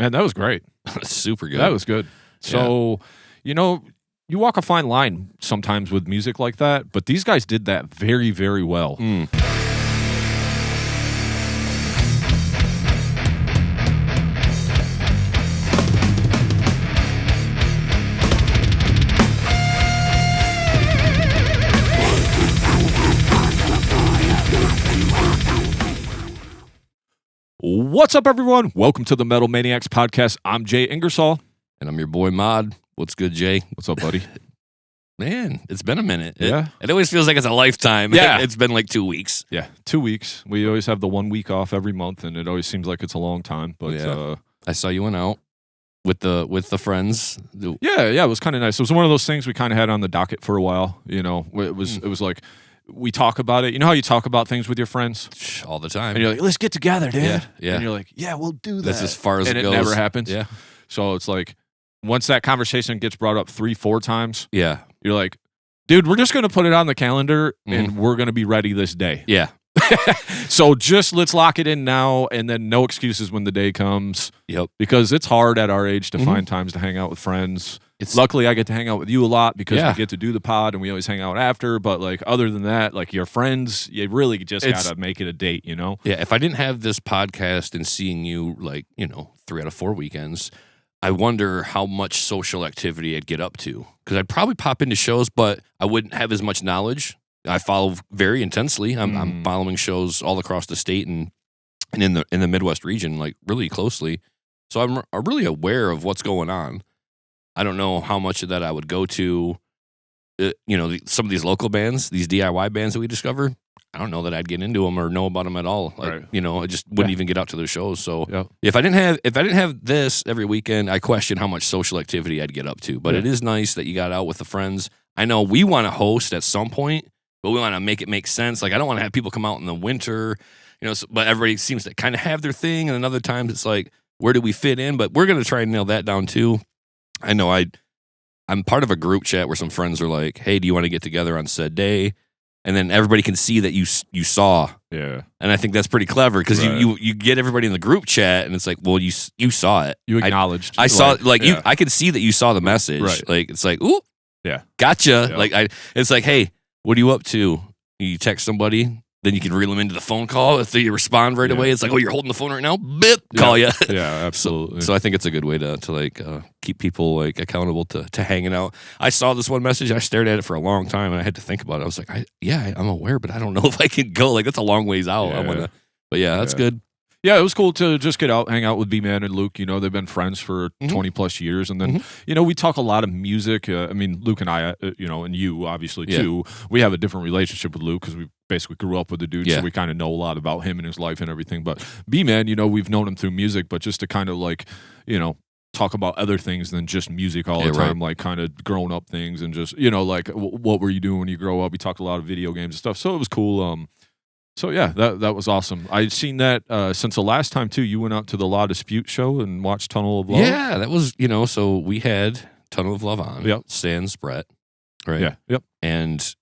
Man, that was great. Super good. That was good. So, you walk a fine line sometimes with music like that, but these guys did that very, very well. What's up, everyone? Welcome to the Metal Maniacs Podcast. I'm Jay Ingersoll. And I'm your boy, Modd. What's good, Jay? What's up, buddy? Man, it's been a minute. Yeah. It always feels like it's a lifetime. Yeah. It's been like 2 weeks. Yeah, 2 weeks. We always have the 1 week off every month, and it always seems like it's a long time. But I saw you went out with the friends. Yeah, it was kind of nice. It was one of those things we kind of had on the docket for a while. It was like we talk about it. You know how you talk about things with your friends all the time, and you're like, "Let's get together, dude." Yeah. And you're like, "Yeah, we'll do that." That's as far as and it goes. It never happens. Yeah. So it's like once that conversation gets brought up 3-4 times, yeah, you're like, "Dude, we're just gonna put it on the calendar, and we're gonna be ready this day." Yeah. So just let's lock it in now, and then no excuses when the day comes. Yep. Because it's hard at our age to find times to hang out with friends. Luckily, I get to hang out with you a lot because we get to do the pod, and we always hang out after. But like other than that, like your friends, you really just gotta make it a date, Yeah. If I didn't have this podcast and seeing you 3 out of 4 weekends, I wonder how much social activity I'd get up to. Because I'd probably pop into shows, but I wouldn't have as much knowledge. I follow very intensely. I'm following shows all across the state and in the Midwest region, like really closely. So I'm really aware of what's going on. I don't know how much of that I would go to. Some of these local bands, these DIY bands that we discover. I don't know that I'd get into them or know about them at all. Like, I just wouldn't even get out to their shows. So if I didn't have this every weekend, I question how much social activity I'd get up to. But it is nice that you got out with the friends. I know we want to host at some point, but we want to make it make sense. Like I don't want to have people come out in the winter, but everybody seems to kind of have their thing. And then other times it's like, where do we fit in? But we're going to try and nail that down too. I know I'm part of a group chat where some friends are like, hey, do you want to get together on said day? And then everybody can see that you saw. Yeah. And I think that's pretty clever because you get everybody in the group chat and it's like, well, you saw it. You acknowledged. I saw I could see that you saw the message. Right. Like it's like, ooh, yeah, gotcha. Yeah. It's like, hey, what are you up to? You text somebody, then you can reel them into the phone call. If they respond right away, it's like, oh, you're holding the phone right now? Bip, call you. Yeah, absolutely. So I think it's a good way to keep people accountable to hanging out. I saw this one message. I stared at it for a long time, and I had to think about it. I was like, I'm aware, but I don't know if I can go. Like, that's a long ways out. Yeah. But that's good. Yeah, it was cool to just get out, hang out with B-Man and Luke. They've been friends for 20 plus years. And then, we talk a lot of music. Luke and I, and you obviously too, we have a different relationship with Luke because we basically grew up with the dude. So we kind of know a lot about him and his life and everything. But B-Man, we've known him through music, but just to kind of talk about other things than just music all the time, like kind of grown up things and just, what were you doing when you grow up? We talked a lot of video games and stuff. So it was cool. So yeah, that was awesome. I'd seen that since the last time too. You went out to the Law Dispute show and watched Tunnel of Love. Yeah, that was so we had Tunnel of Love on. Yep. Sans Brett. Right. Yeah. Yep. And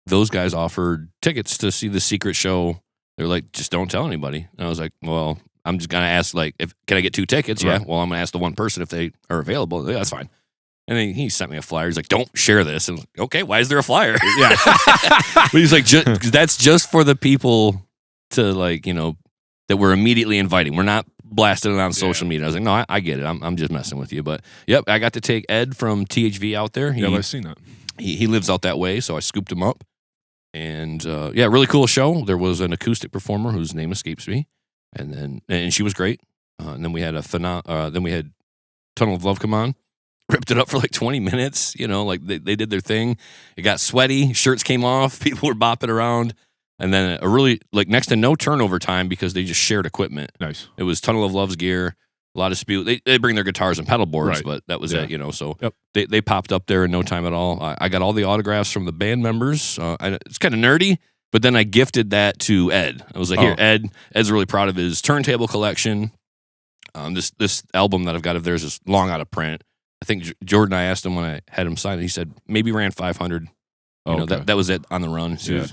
those guys offered tickets to see the secret show. They're like, just don't tell anybody. And I was like, well, I'm just gonna ask can I get 2 tickets? Right. Yeah. Well, I'm gonna ask the one person if they are available. Yeah, that's fine. And then he sent me a flyer. He's like, don't share this. And I was like, okay, why is there a flyer? Yeah. But he's like, that's just for the people to that we're immediately inviting. We're not blasting it on social media. I was like, no, I get it. I'm just messing with you. But yep, I got to take Ed from THV out there. I've seen that. He lives out that way, so I scooped him up. And really cool show. There was an acoustic performer whose name escapes me. And she was great. And then we had then we had Tunnel of Love come on. Ripped it up for like 20 minutes, they did their thing. It got sweaty, shirts came off, people were bopping around, and then a really next to no turnover time because they just shared equipment. Nice. It was Tunnel of Love's gear, a lot of dispute. They bring their guitars and pedal boards, but that was it, So they popped up there in no time at all. I got all the autographs from the band members. It's kind of nerdy, but then I gifted that to Ed. I was like, here, Ed. Ed's really proud of his turntable collection. This album that I've got of theirs is long out of print. I think Jordan, I asked him when I had him sign it, he said maybe ran 500. That was it on the run. So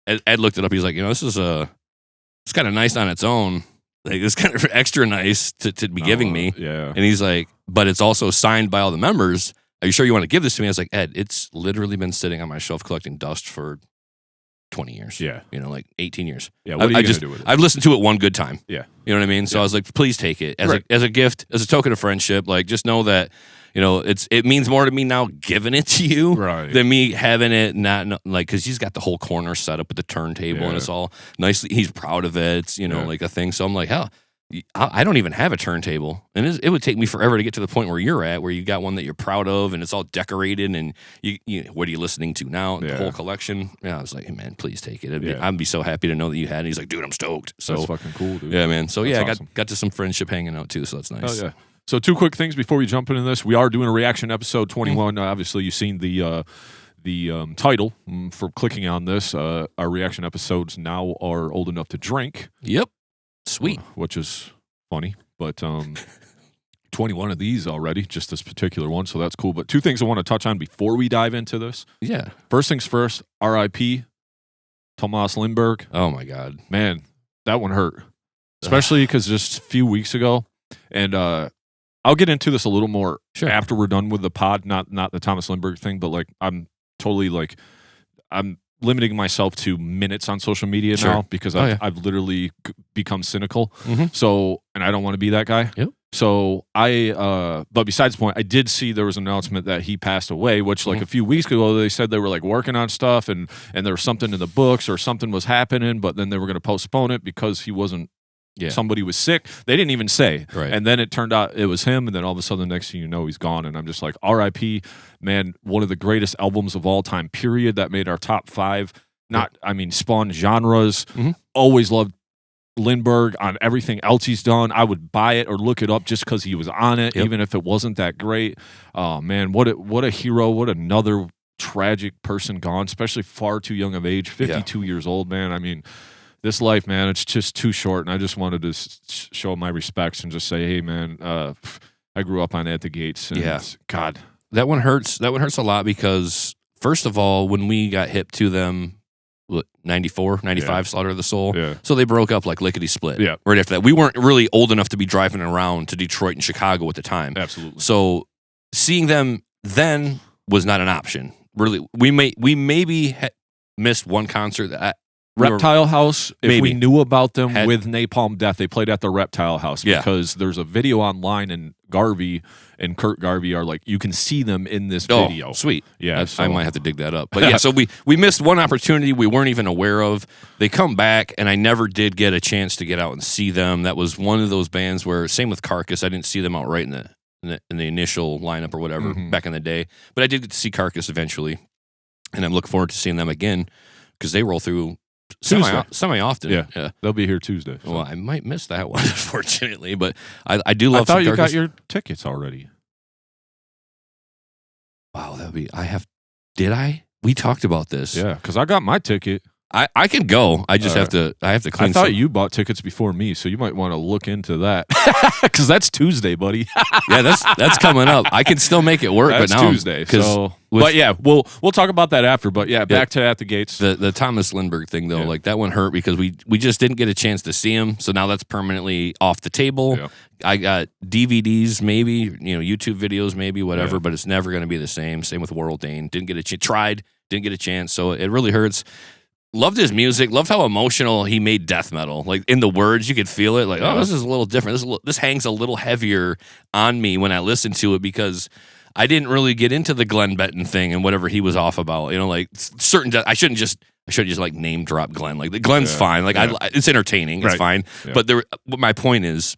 Ed looked it up. He's like, it's kind of nice on its own. Like, it's kind of extra nice to be giving me. Yeah. And he's like, but it's also signed by all the members. Are you sure you want to give this to me? I was like, Ed, it's literally been sitting on my shelf collecting dust for 20 years. Yeah. Like 18 years. Yeah. What are you going to do with it? I've listened to it one good time. Yeah. You know what I mean? So I was like, please take it as a gift, as a token of friendship. Like, just know that, it means more to me now giving it to you than me having it not like, because he's got the whole corner set up with the turntable and it's all nicely. He's proud of it. It's, like a thing. So I'm like, hell, I don't even have a turntable, and it would take me forever to get to the point where you're at, where you got one that you're proud of, and it's all decorated, and you what are you listening to now? The whole collection. Yeah, I was like, hey man, please take it. I'd be so happy to know that you had it. He's like, dude, I'm stoked. So that's fucking cool, dude. Yeah, man. So that's I awesome. got to some friendship hanging out too. So that's nice. Oh yeah. So 2 quick things before we jump into this. We are doing a reaction episode 21. Obviously, you've seen the title for clicking on this. Our reaction episodes now are old enough to drink. Yep. Sweet. Which is funny, but 21 of these already, just this particular one, so that's cool. But 2 things I want to touch on before we dive into this. Yeah. First things first, R.I.P. Thomas Lindbergh. Oh my God. Man, that one hurt. Especially because just a few weeks ago, and I'll get into this a little more after we're done with the pod, not the Thomas Lindbergh thing, but like I'm limiting myself to minutes on social media now because I've literally become cynical. So, and I don't want to be that guy. Yep. So but besides the point, I did see there was an announcement that he passed away, which like a few weeks ago, they said they were like working on stuff and there was something in the books or something was happening, but then they were going to postpone it because he wasn't, somebody was sick. They didn't even say. Right. And then it turned out it was him. And then all of a sudden, the next thing you know, he's gone. And I'm just like, R.I.P. Man, one of the greatest albums of all time, period. That made our top 5. Spawned genres. Always loved Lindbergh on everything else he's done. I would buy it or look it up just because he was on it, even if it wasn't that great. Oh, man, what a hero. What another tragic person gone, especially far too young of age, 52 years old, man. I mean, this life, man, it's just too short, and I just wanted to show my respects and just say, hey, man, I grew up on At the Gates. And God. That one hurts. That one hurts a lot because, first of all, when we got hip to them, 94, 95, Slaughter of the Soul. Yeah. So they broke up like lickety-split right after that. We weren't really old enough to be driving around to Detroit and Chicago at the time. Absolutely. So seeing them then was not an option. Really, we maybe missed one concert that Reptile House, if we knew about them with Napalm Death, they played at the Reptile House because there's a video online and Garvey and Kurt Garvey are like, you can see them in this video. Sweet. Yeah. I might have to dig that up. But so we missed one opportunity we weren't even aware of. They come back, and I never did get a chance to get out and see them. That was one of those bands where, same with Carcass, I didn't see them outright in the initial lineup or whatever back in the day. But I did get to see Carcass eventually, and I'm looking forward to seeing them again because they roll through semi-often. Yeah. They'll be here Tuesday. So. Well, I might miss that one, unfortunately, but I do love. I thought you got your tickets already. Wow, did I? We talked about this. Yeah, because I got my ticket. I can go. I just have to clean. I thought you bought tickets before me, so you might want to look into that because that's Tuesday, buddy. Yeah, that's coming up. I can still make it work, that's but now Tuesday. But yeah, we'll talk about that after. But yeah, back to At the Gates. The Thomas Lindbergh thing though, like that one hurt because we just didn't get a chance to see him, so now that's permanently off the table. Yeah. I got DVDs, maybe YouTube videos, maybe whatever, but it's never going to be the same. Same with World Dane. Didn't get a chance. Didn't get a chance, so it really hurts. Loved his music. Loved how emotional he made death metal. Like in the words, you could feel it. Like, oh, this is a little different. This hangs a little heavier on me when I listen to it because I didn't really get into the Glenn Benton thing and whatever he was off about. Like certain. I shouldn't just like name drop Glenn. Like the Glenn's fine. Like it's entertaining. It's fine. Yeah. But my point is,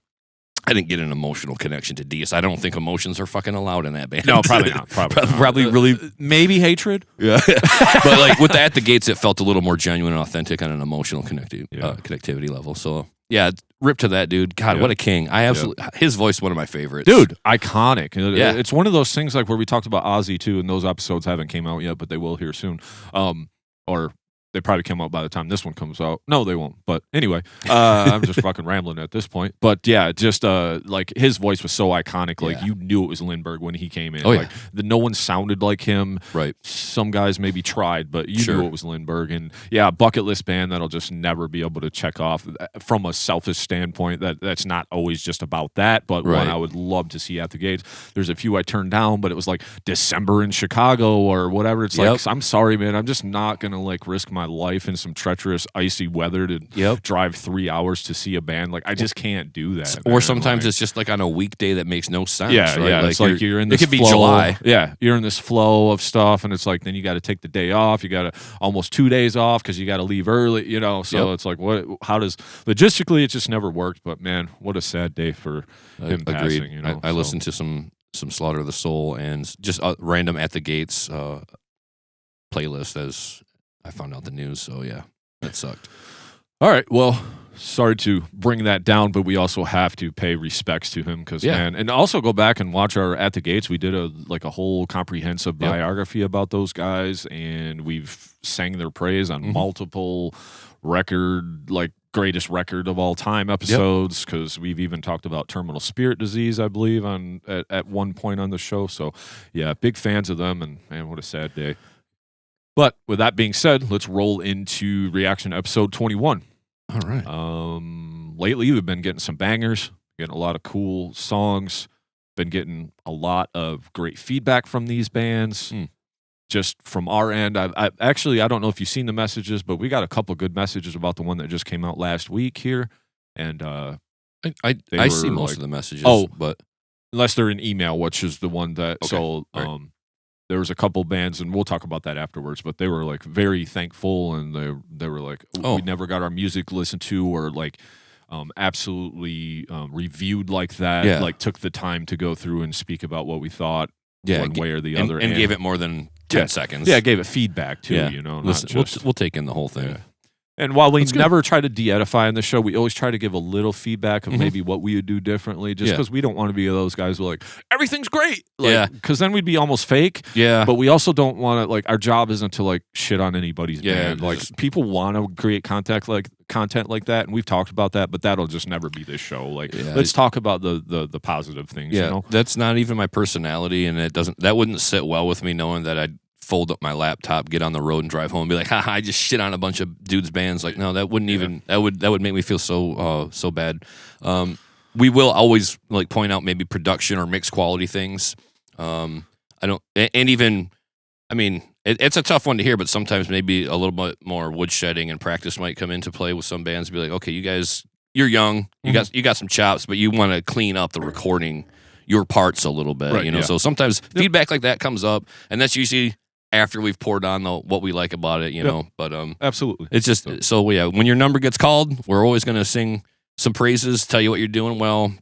I didn't get an emotional connection to Deus. I don't think emotions are fucking allowed in that band. No, probably not. Probably really maybe hatred. Yeah, but like with the At the Gates, it felt a little more genuine and authentic on an emotional connectivity level. So yeah, rip to that dude. God, what a king! I absolutely his voice is one of my favorites. Dude, iconic. Yeah, it's one of those things like where we talked about Ozzy too, and those episodes haven't came out yet, but they will here soon. Or They probably come out by the time this one comes out. No, they won't. But anyway, I'm just fucking rambling at this point. But yeah, just like his voice was so iconic. Like you knew it was Lindbergh when he came in. Oh, like no one sounded like him. Right. Some guys maybe tried, but you knew it was Lindbergh. And yeah, a bucket list band that'll just never be able to check off from a selfish standpoint. That's not always just about that, but one I would love to see at the gates. There's a few I turned down, but it was like December in Chicago or whatever. It's like, I'm sorry, man. I'm just not gonna like risk my life in some treacherous, icy weather to drive 3 hours to see a band. Like, I just can't do that. Or man. Sometimes it's just like on a weekday that makes no sense. Yeah, right? yeah. Like it's like you're in this it could flow. be July. Yeah, you're in this flow of stuff, and it's like then you got to take the day off. You got to almost 2 days off because you got to leave early. You know, so it's like what? How does logistically it just never worked? But man, what a sad day for him passing. You know, I listened to some Slaughter of the Soul and just random At the Gates playlist as I found out the news. So yeah, that sucked. All right, well, sorry to bring that down, but we also have to pay respects to him because man, and also go back and watch our At the Gates. We did a whole comprehensive biography about those guys, and we've sang their praise on multiple greatest record of all time episodes because we've even talked about terminal spirit disease, I believe, at one point on the show. So yeah, big fans of them, and man, what a sad day. But with that being said, let's roll into reaction to episode 21. All right. Lately, we've been getting some bangers, getting a lot of cool songs, been getting a lot of great feedback from these bands. Just from our end, I actually, I don't know if you've seen the messages, but we got a couple good messages about the one that just came out last week here. And I see most of the messages. But unless they're in email, which is the one that, there was a couple bands, and we'll talk about that afterwards, but they were like very thankful, and they were like, we never got our music listened to or like absolutely reviewed like that. Yeah. Like took the time to go through and speak about what we thought one way or the other. And gave it more than 10 seconds. Yeah, gave it feedback too, you know. Listen, we'll take in the whole thing. Yeah. And while we never try to de-edify in the show, we always try to give a little feedback of maybe what we would do differently, just because we don't want to be those guys who are like, everything's great. Because then we'd be almost fake. Yeah. But we also don't want to, like, our job isn't to, like, shit on anybody's band. Like, people want to create content like that, and we've talked about that, but that'll just never be this show. Like, let's talk about the positive things, you know? That's not even my personality, and that wouldn't sit well with me knowing that I'd fold up my laptop, get on the road and drive home and be like, haha, I just shit on a bunch of dudes' bands. Like, no, that wouldn't even that would make me feel so bad. We will always like point out maybe production or mix quality things. It's a tough one to hear, but sometimes maybe a little bit more woodshedding and practice might come into play with some bands. Be like, okay, you guys, you're young, you got some chops, but you want to clean up the recording, your parts a little bit, you know. So sometimes feedback like that comes up, and that's usually after we've poured on what we like about it, you know. But absolutely, it's just when your number gets called, we're always going to sing some praises, tell you what you're doing well.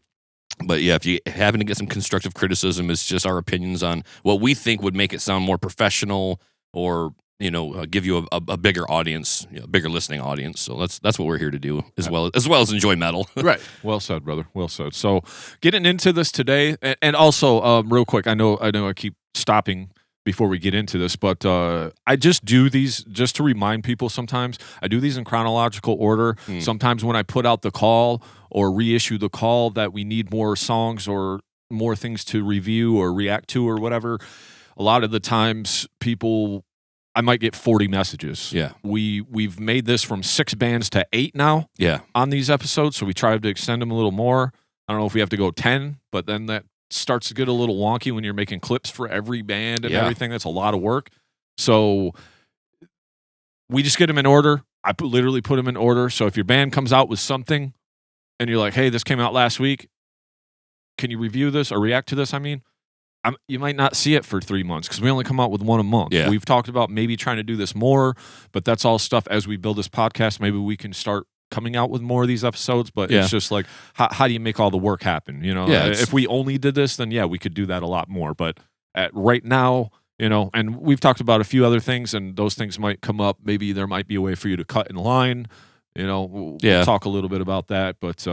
But yeah, if you happen to get some constructive criticism, it's just our opinions on what we think would make it sound more professional, or give you a bigger audience, bigger listening audience. So that's what we're here to do, as well as enjoy metal. Right. Well said, brother. Well said. So getting into this today, and also real quick, I know I keep stopping before we get into this, but I just do these just to remind people. Sometimes I do these in chronological order. Sometimes when I put out the call or reissue the call that we need more songs or more things to review or react to or whatever, a lot of the times I might get 40 messages. Yeah. We've made this from 6 bands to 8 now on these episodes, so we tried to extend them a little more. I don't know if we have to go 10, but then that starts to get a little wonky when you're making clips for every band and everything. That's a lot of work. So we just get them in order. I literally put them in order. So if your band comes out with something and you're like, hey, this came out last week, can you review this or react to this? I mean, you might not see it for 3 months because we only come out with one a month. Yeah. We've talked about maybe trying to do this more, but that's all stuff as we build this podcast. Maybe we can start coming out with more of these episodes, but it's just like, how do you make all the work happen? If we only did this, then we could do that a lot more. But right now, and we've talked about a few other things, and those things might come up. Maybe there might be a way for you to cut in line. We'll talk a little bit about that, but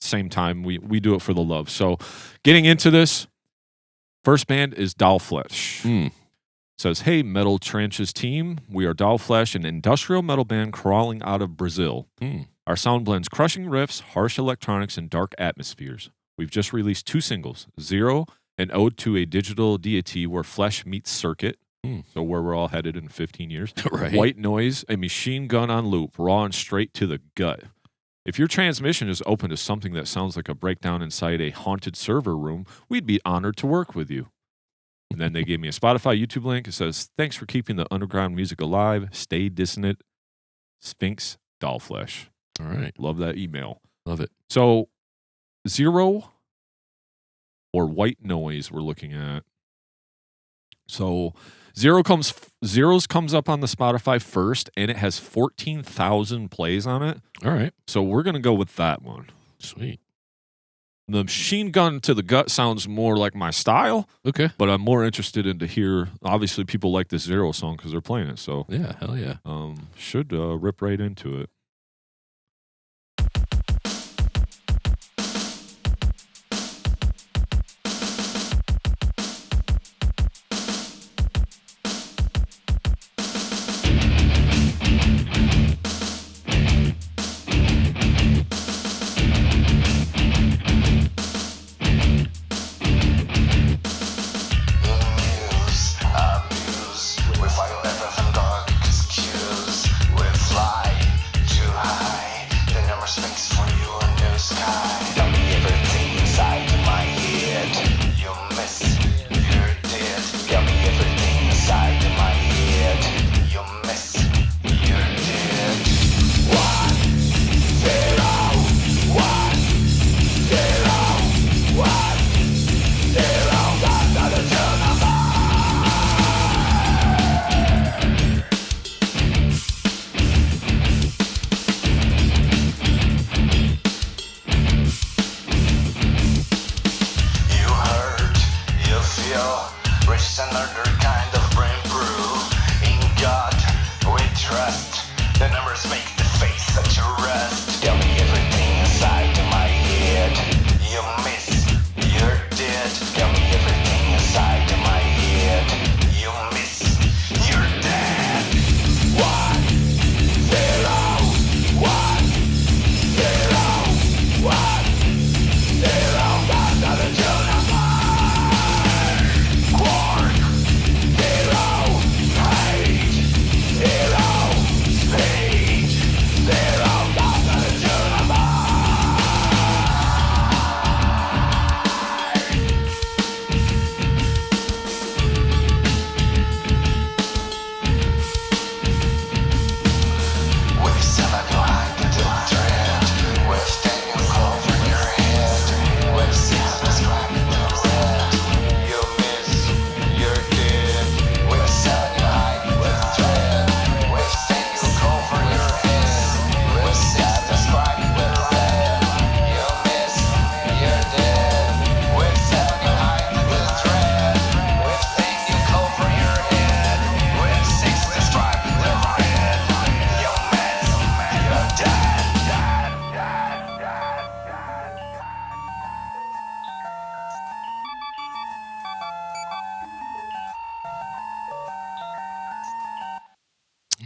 same time, we do it for the love. So getting into this, first band is Dollflesh. Says, hey, Metal Trenches team. We are Dollflesh, an industrial metal band crawling out of Brazil. Our sound blends crushing riffs, harsh electronics, and dark atmospheres. We've just released 2 singles, Zero, an ode to a digital deity where flesh meets circuit. So where we're all headed in 15 years. Right. White Noise, a machine gun on loop, raw and straight to the gut. If your transmission is open to something that sounds like a breakdown inside a haunted server room, we'd be honored to work with you. And then they gave me a Spotify, YouTube link. It says, thanks for keeping the underground music alive. Stay dissonant. Sphinx Dollflesh. All right. Love that email. Love it. So, Zero or White Noise we're looking at. So, Zeros comes up on the Spotify first, and it has 14,000 plays on it. All right. So we're going to go with that one. Sweet. The machine gun to the gut sounds more like my style. Okay. But I'm more interested in to hear, obviously people like this Zero song because they're playing it. So yeah, hell yeah. Should rip right into it.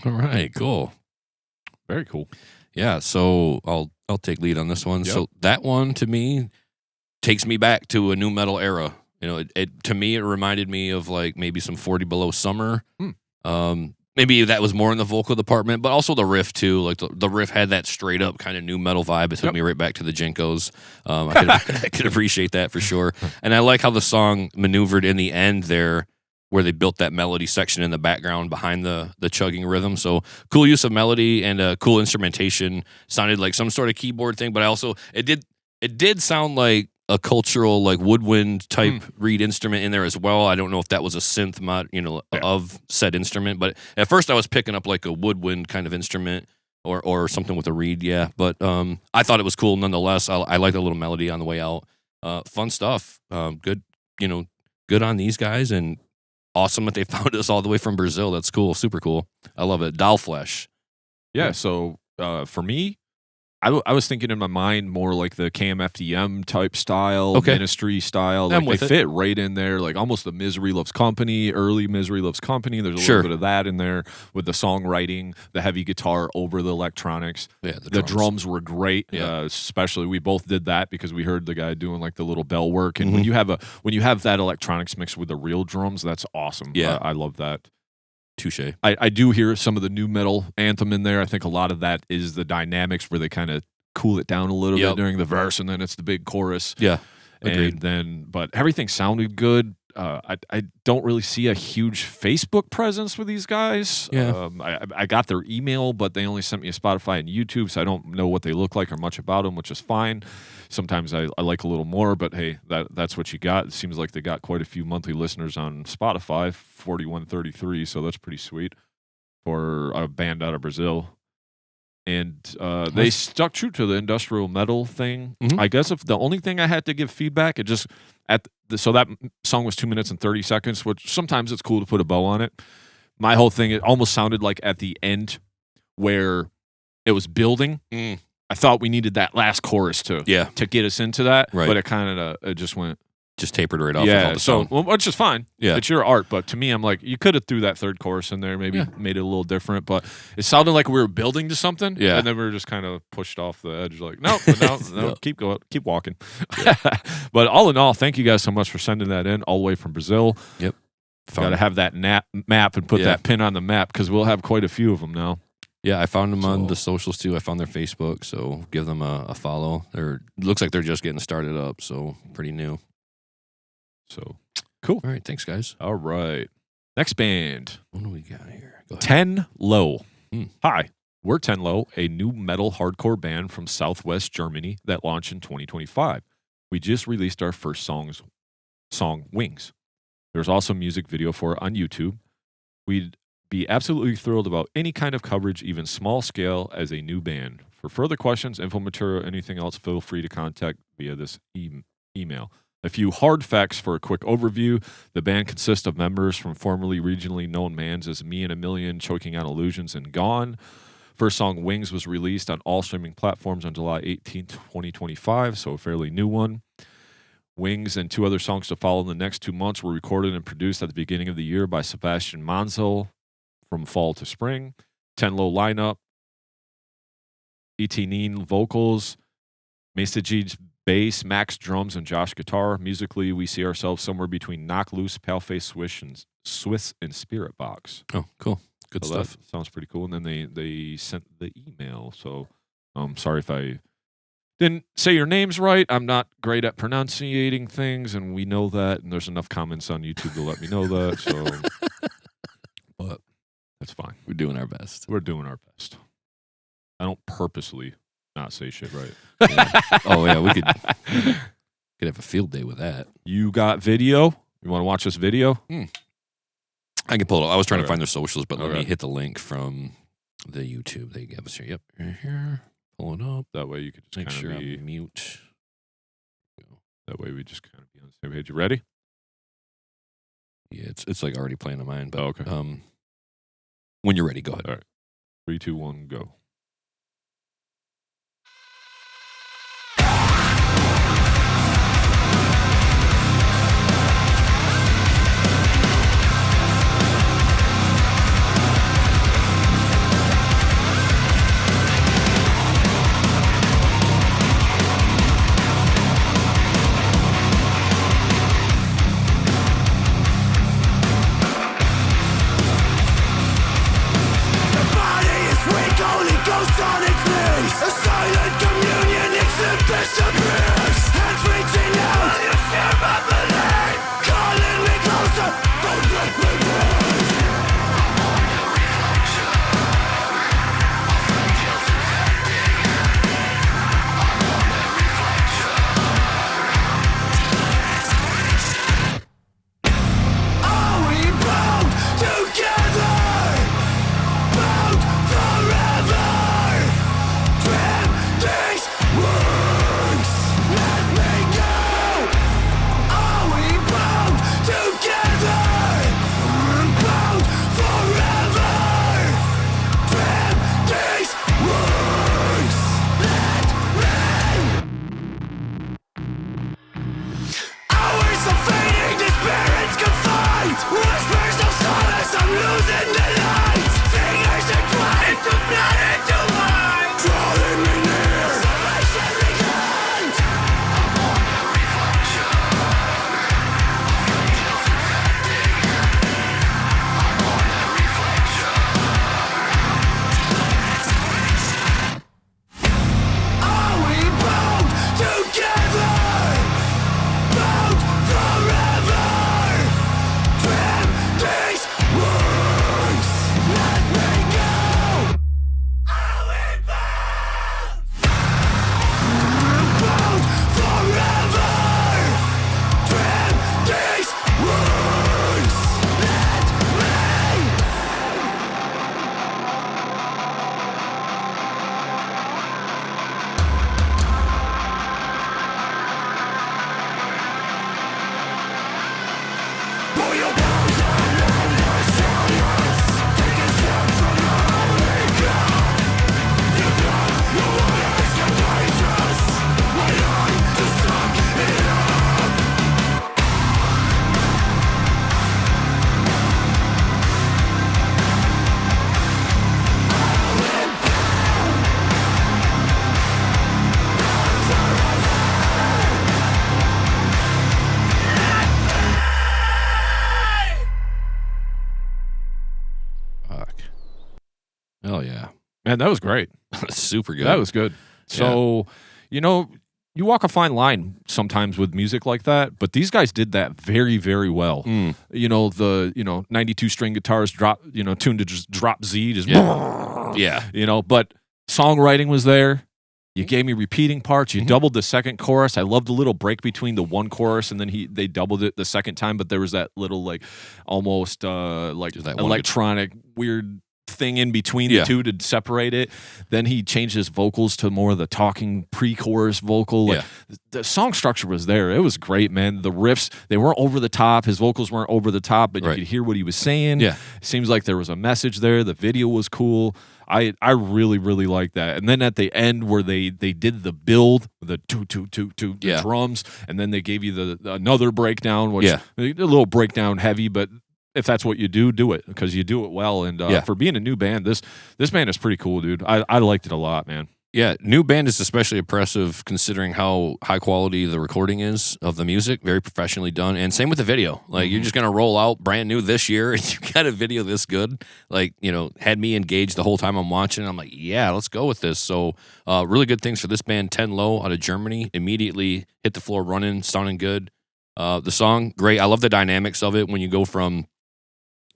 All right, cool. Very cool. Yeah, so I'll take lead on this one. Yep. So that one to me takes me back to a new metal era. You know, it to me it reminded me of like maybe some 40 Below Summer. Maybe that was more in the vocal department, but also the riff too. Like the riff had that straight up kind of new metal vibe. It took me right back to the Jinkos. I could appreciate that for sure. And I like how the song maneuvered in the end there, where they built that melody section in the background behind the chugging rhythm. So cool use of melody and cool instrumentation. Sounded like some sort of keyboard thing, but also it did sound like a cultural like woodwind type reed instrument in there as well. I don't know if that was a synth mod, of said instrument, but at first I was picking up like a woodwind kind of instrument or something with a reed. Yeah, but I thought it was cool nonetheless. I like the little melody on the way out. Fun stuff. Good, good on these guys, and awesome that they found us all the way from Brazil. That's cool. Super cool. I love it. Dollflesh. Yeah. So for me, I was thinking in my mind more like the KMFDM type style, Ministry style. Like they fit right in there, like almost the Misery Loves Company, early Misery Loves Company. There's a little bit of that in there with the songwriting, the heavy guitar over the electronics. Yeah, the drums were great. Especially we both did that because we heard the guy doing like the little bell work. And when you have that electronics mixed with the real drums, that's awesome. Yeah, I love that. Touche. I do hear some of the new metal anthem in there. I think a lot of that is the dynamics where they kind of cool it down a little bit during the verse, and then it's the big chorus. Yeah, agreed. But everything sounded good. I don't really see a huge Facebook presence with these guys. Yeah. I got their email, but they only sent me a Spotify and YouTube, so I don't know what they look like or much about them, which is fine. Sometimes I like a little more, but hey, that's what you got. It seems like they got quite a few monthly listeners on Spotify, 4133, so that's pretty sweet for a band out of Brazil. And they stuck true to the industrial metal thing. I guess if the only thing I had to give feedback, so that song was 2 minutes and 30 seconds, which sometimes it's cool to put a bow on it. My whole thing, it almost sounded like at the end where it was building. I thought we needed that last chorus to get us into that, but it kind of it just tapered right off. Yeah, which is fine. Yeah, it's your art, but to me, I'm like, you could have threw that third chorus in there, maybe made it a little different. But it sounded like we were building to something, and then we were just kind of pushed off the edge. Like, no, keep going, keep walking. Yeah. But all in all, thank you guys so much for sending that in all the way from Brazil. Yep, got to have that map and put that pin on the map because we'll have quite a few of them now. Yeah, I found them on the socials too. I found their Facebook, so give them a follow. Looks like they're just getting started up, so pretty new. So, cool. All right, thanks, guys. All right. Next band. What do we got here? Go ahead. 10 Low. Hi, we're 10 Low, a new metal hardcore band from Southwest Germany that launched in 2025. We just released our first song, Wings. There's also a music video for it on YouTube. We'd be absolutely thrilled about any kind of coverage, even small scale, as a new band. For further questions, info material, anything else, feel free to contact via this email. A few hard facts for a quick overview. The band consists of members from formerly regionally known bands as Me and a Million, Choking on Illusions, and Gone. First song, Wings, was released on all streaming platforms on July 18, 2025, so a fairly new one. Wings and 2 other songs to follow in the next 2 months were recorded and produced at the beginning of the year by Sebastian Manzel from fall to spring. 10 Low lineup. E.T. Neen vocals. Mesajid bass, Max drums, and Josh guitar. Musically, we see ourselves somewhere between Knock Loose, Paleface Swiss, and Spirit Box. Oh, cool. Good stuff. That sounds pretty cool. And then they sent the email. So sorry if I didn't say your names right. I'm not great at pronunciating things, and we know that. And there's enough comments on YouTube to let me know that. So, but that's fine. We're doing our best. We're doing our best. I don't purposely not say shit right. Yeah. Oh yeah, we could have a field day with that. You got video? You want to watch this video? I can pull it up. I was trying to find their socials, but let me hit the link from the YouTube they gave us here. Yep, right here. Pull it up. That way you could just make sure I mute. That way we just kind of be on the same page. You ready? Yeah, it's like already playing on mine. But okay. When you're ready, go ahead. All right. 3, 2, 1, go. Weak only Hell yeah. Man, that was great. Super good. That was good. So, you know, you walk a fine line sometimes with music like that, but these guys did that very, very well. You know, the 92 string guitars drop, tuned to just drop Z, just yeah. You know, but songwriting was there. You gave me repeating parts. You doubled the second chorus. I loved the little break between the one chorus and then they doubled it the second time, but there was that little like almost like electronic weird thing in between the two to separate it. Then he changed his vocals to more of the talking pre-chorus vocal. Like, the song structure was there. It was great, man. The riffs, they weren't over the top. His vocals weren't over the top, but you could hear what he was saying. Yeah. It seems like there was a message there. The video was cool. I really, really like that. And then at the end where they did the build, the the drums, and then they gave you the another breakdown, which a little breakdown heavy, but if that's what you do it because you do it well. And for being a new band, this band is pretty cool, dude. I liked it a lot, man. Yeah, new band is especially impressive considering how high quality the recording is of the music. Very professionally done, and same with the video. Like you're just gonna roll out brand new this year, and you got a video this good. Like had me engaged the whole time I'm watching. I'm like, yeah, let's go with this. So really good things for this band. 10 Low out of Germany. Immediately hit the floor running, sounding good. The song great. I love the dynamics of it when you go from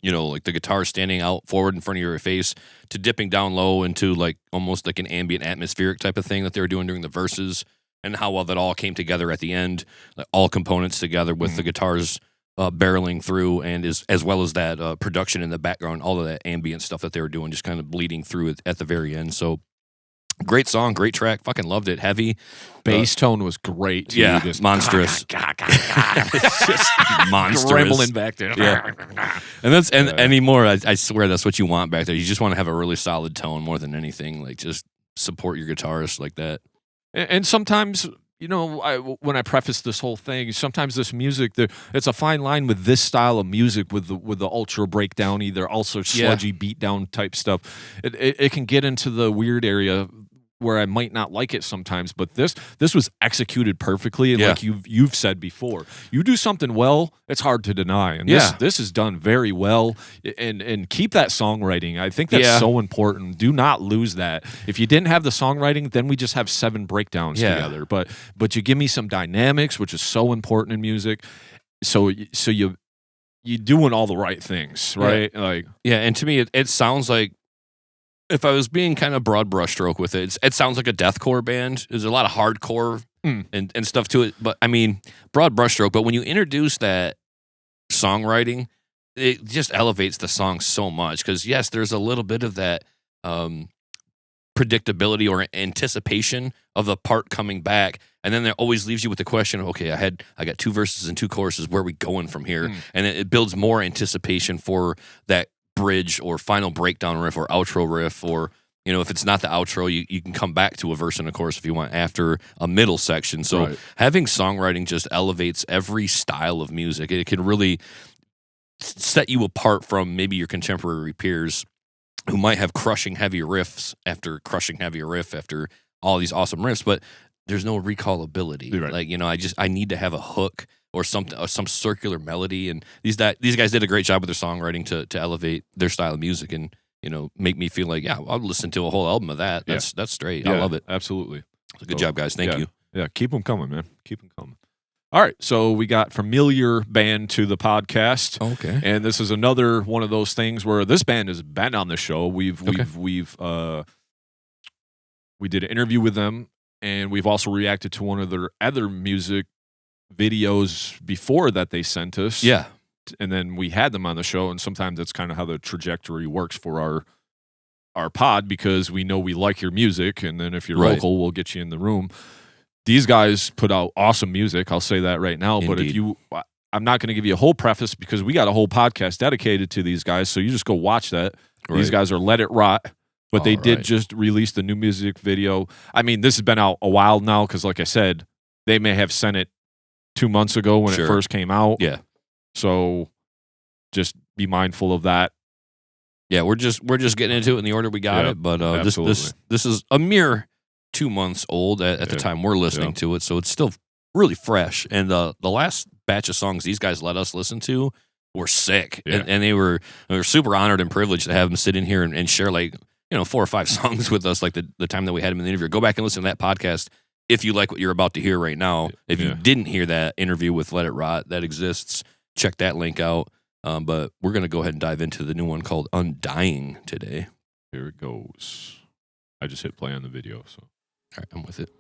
like the guitar standing out forward in front of your face to dipping down low into like almost like an ambient atmospheric type of thing that they were doing during the verses, and how well that all came together at the end, like all components together with the guitars barreling through, and as well as that production in the background, all of that ambient stuff that they were doing just kind of bleeding through at the very end. So great song, great track. Fucking loved it. Heavy. Bass tone was great, too. Yeah, just monstrous. It's just monstrous. Grambling back there. Yeah. And anymore, I swear that's what you want back there. You just want to have a really solid tone more than anything. Like, just support your guitarist like that. And sometimes, when I preface this whole thing, sometimes this music, it's a fine line with this style of music with the ultra breakdown, either also sludgy beatdown type stuff. It can get into the weird area where I might not like it sometimes, but this was executed perfectly, and like you've said before, you do something well, it's hard to deny, and this is done very well, and keep that songwriting. I think that's so important. Do not lose that. If you didn't have the songwriting, then we just have 7 breakdowns together, but you give me some dynamics, which is so important in music, so you doing all the right things, right? And to me it sounds like, if I was being kind of broad brushstroke with it, it sounds like a deathcore band. There's a lot of hardcore and stuff to it. But I mean, broad brushstroke. But when you introduce that songwriting, it just elevates the song so much. Because yes, there's a little bit of that predictability or anticipation of the part coming back, and then there always leaves you with the question, okay, I got 2 verses and 2 choruses. Where are we going from here? And it builds more anticipation for that bridge or final breakdown riff or outro riff, or if it's not the outro, you can come back to a verse and a chorus if you want after a middle section. So having songwriting just elevates every style of music. It can really set you apart from maybe your contemporary peers who might have crushing heavy riffs after crushing heavy riff after all these awesome riffs, but there's no recallability. Like, I need to have a hook or something, or some circular melody, and these guys did a great job with their songwriting to elevate their style of music and make me feel like I'll listen to a whole album of that. That's straight. I love it. Absolutely. Good job, guys. Thank you. Yeah, keep them coming, man. Keep them coming. All right, so we got familiar band to the podcast. Okay, and this is another one of those things where this band has been on the show. We did an interview with them, and we've also reacted to one of their other music videos before that they sent us. Yeah. And then we had them on the show, and sometimes that's kind of how the trajectory works for our pod, because we know we like your music, and then if you're local, we'll get you in the room. These guys put out awesome music, I'll say that right now. Indeed. But if you I'm not going to give you a whole preface because we got a whole podcast dedicated to these guys. So you just go watch that. Right. These guys are Let It Rot, but they did just release the new music video. I mean, this has been out a while now because, like I said, they may have sent it 2 months ago when it first came out. Yeah. So just be mindful of that. Yeah, we're just getting into it in the order we got it, but this is a mere 2 months old at the time we're listening to it, so it's still really fresh. And the last batch of songs these guys let us listen to were sick, and they were super honored and privileged to have them sit in here and share 4 or 5 songs with us, like the time that we had them in the interview. Go back and listen to that podcast if you like what you're about to hear right now. If you didn't hear that interview with Let It Rot, that exists. Check that link out. But we're going to go ahead and dive into the new one called Undying today. Here it goes. I just hit play on the video. So, all right, I'm with it.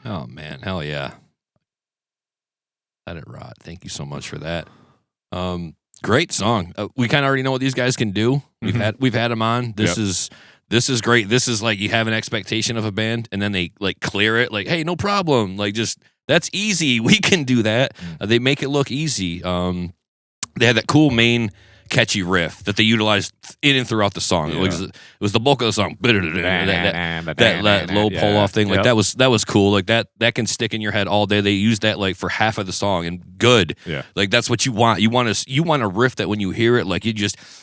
Oh, man. Hell yeah. Let it rot. Thank you so much for that. Great song. We kind of already know what these guys can do. We've had them on. This is great. This is like you have an expectation of a band, and then they like clear it. Like, hey, no problem. Like, just that's easy. We can do that. They make it look easy. They had that cool main catchy riff that they utilized in and throughout the song. Yeah. It was the bulk of the song. That low pull off thing, like that was cool. Like that can stick in your head all day. They used that like for half of the song, and good. Yeah. Like that's what you want. You want a riff that when you hear it, like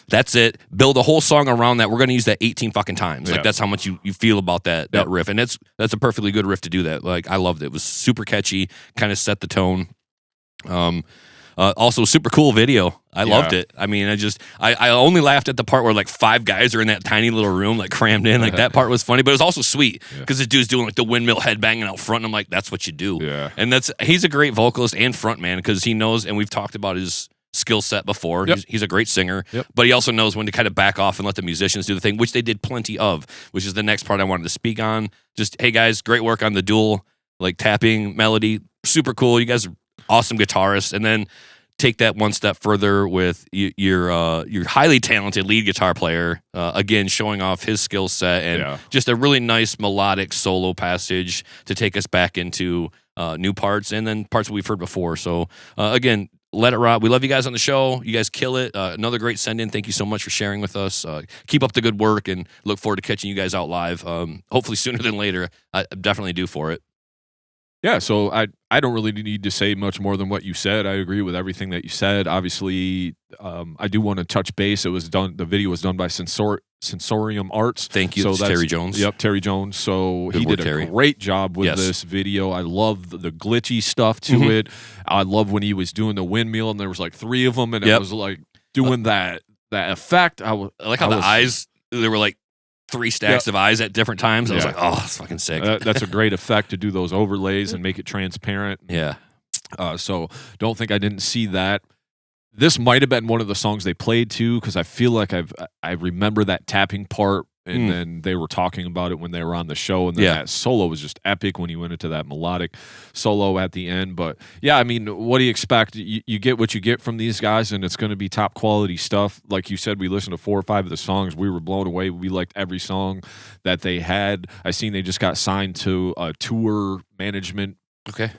that's it. Build a whole song around that. We're gonna use that 18 fucking times. Like that's how much you feel about that riff, and that's a perfectly good riff to do that. Like I loved it. It was super catchy. Kind of set the tone. Also, super cool video. I loved it. I mean, I only laughed at the part where like 5 guys are in that tiny little room, like crammed in. Like that part was funny, but it was also sweet because the dude's doing like the windmill headbanging out front. And I'm like, that's what you do. Yeah. And he's a great vocalist and front man because he knows, and we've talked about his skill set before. Yep. He's a great singer, but he also knows when to kind of back off and let the musicians do the thing, which they did plenty of, which is the next part I wanted to speak on. Just, hey guys, great work on the dual, like tapping melody. Super cool. You guys are awesome guitarists. And then take that one step further with your highly talented lead guitar player, again, showing off his skill set and just a really nice melodic solo passage to take us back into new parts and then parts we've heard before. So, again, let it rot. We love you guys on the show. You guys kill it. Another great send-in. Thank you so much for sharing with us. Keep up the good work and look forward to catching you guys out live. Hopefully sooner than later. I definitely due for it. Yeah, so I don't really need to say much more than what you said. I agree with everything that you said. Obviously, I do want to touch base. The video was done by Sensorium Arts. Thank you. So that's Terry Jones. Yep, Terry Jones. So he did a great job with this video. I love the glitchy stuff to it. I love when he was doing the windmill and there was like 3 of them and it was like doing that effect. I like how the eyes, there were like 3 stacks of eyes at different times. I was like, oh, it's fucking sick. That's a great effect to do those overlays and make it transparent. Yeah. So don't think I didn't see that. This might have been one of the songs they played too, because I feel like I remember that tapping part, and then they were talking about it when they were on the show, and then that solo was just epic when he went into that melodic solo at the end. But yeah, I mean, what do you expect? You get what you get from these guys, and it's going to be top quality stuff. Like you said, we listened to 4 or 5 of the songs. We were blown away. We liked every song that they had. I seen they just got signed to a tour management. Okay.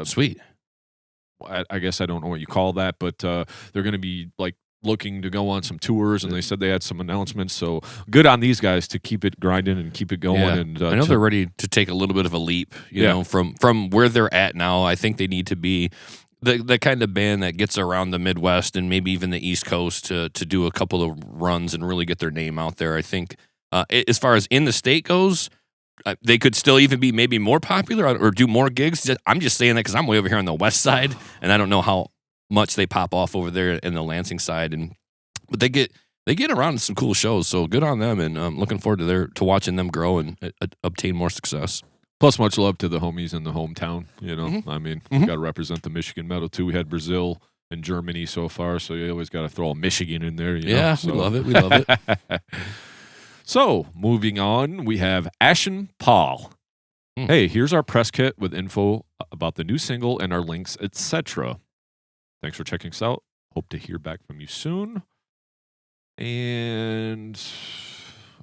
Sweet. I guess I don't know what you call that, but they're going to be like looking to go on some tours, and they said they had some announcements. So good on these guys to keep it grinding and keep it going. And I know they're ready to take a little bit of a leap, you know, from where they're at now. I think they need to be the kind of band that gets around the Midwest and maybe even the East Coast to do a couple of runs and really get their name out there. I think as far as in the state goes, they could still even be maybe more popular or do more gigs. I'm just saying that because I'm way over here on the west side, and I don't know how much they pop off over there in the Lansing side. But they get around to some cool shows, so good on them, and I'm looking forward to watching them grow and obtain more success. Plus, much love to the homies in the hometown. You know, I mean, we got to represent the Michigan metal too. We had Brazil and Germany so far, so you always got to throw a Michigan in there. You know? We love it. We love it. So, moving on, we have Ashen Paul. Hey, here's our press kit with info about the new single and our links, etc. Thanks for checking us out. Hope to hear back from you soon. And,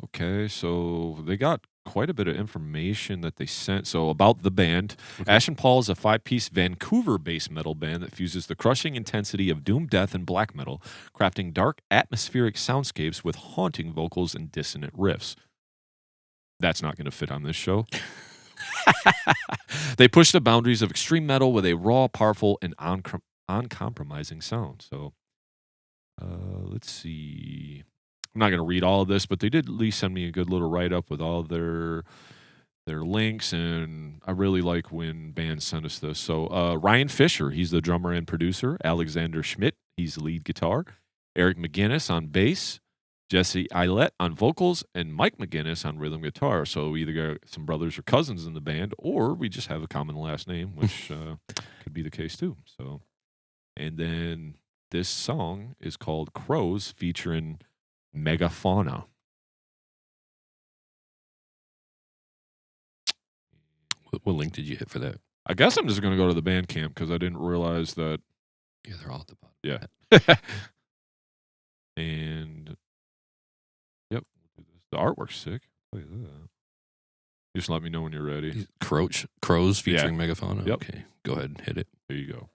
okay, so they got quite a bit of information that they sent. So, about the band, Ashen Paul is a 5-piece Vancouver-based metal band that fuses the crushing intensity of doom, death, and black metal, crafting dark, atmospheric soundscapes with haunting vocals and dissonant riffs. That's not going to fit on this show. They push the boundaries of extreme metal with a raw, powerful, and uncompromising sound. So, let's see. I'm not going to read all of this, but they did at least send me a good little write-up with all their links, and I really like when bands send us this. So Ryan Fisher, he's the drummer and producer. Alexander Schmidt, he's the lead guitar. Eric McGinnis on bass. Jesse Eilert on vocals, and Mike McGinnis on rhythm guitar. So we either got some brothers or cousins in the band, or we just have a common last name, which could be the case too. So, and then this song is called Crows, featuring Megafauna. What link did you hit for that? I guess I'm just going to go to the Bandcamp because I didn't realize that. Yeah, they're all at the bottom. Yeah. And, yep. The artwork's sick. Look at that. Just let me know when you're ready. Crows featuring Megafauna? Yep. Okay, go ahead and hit it. There you go.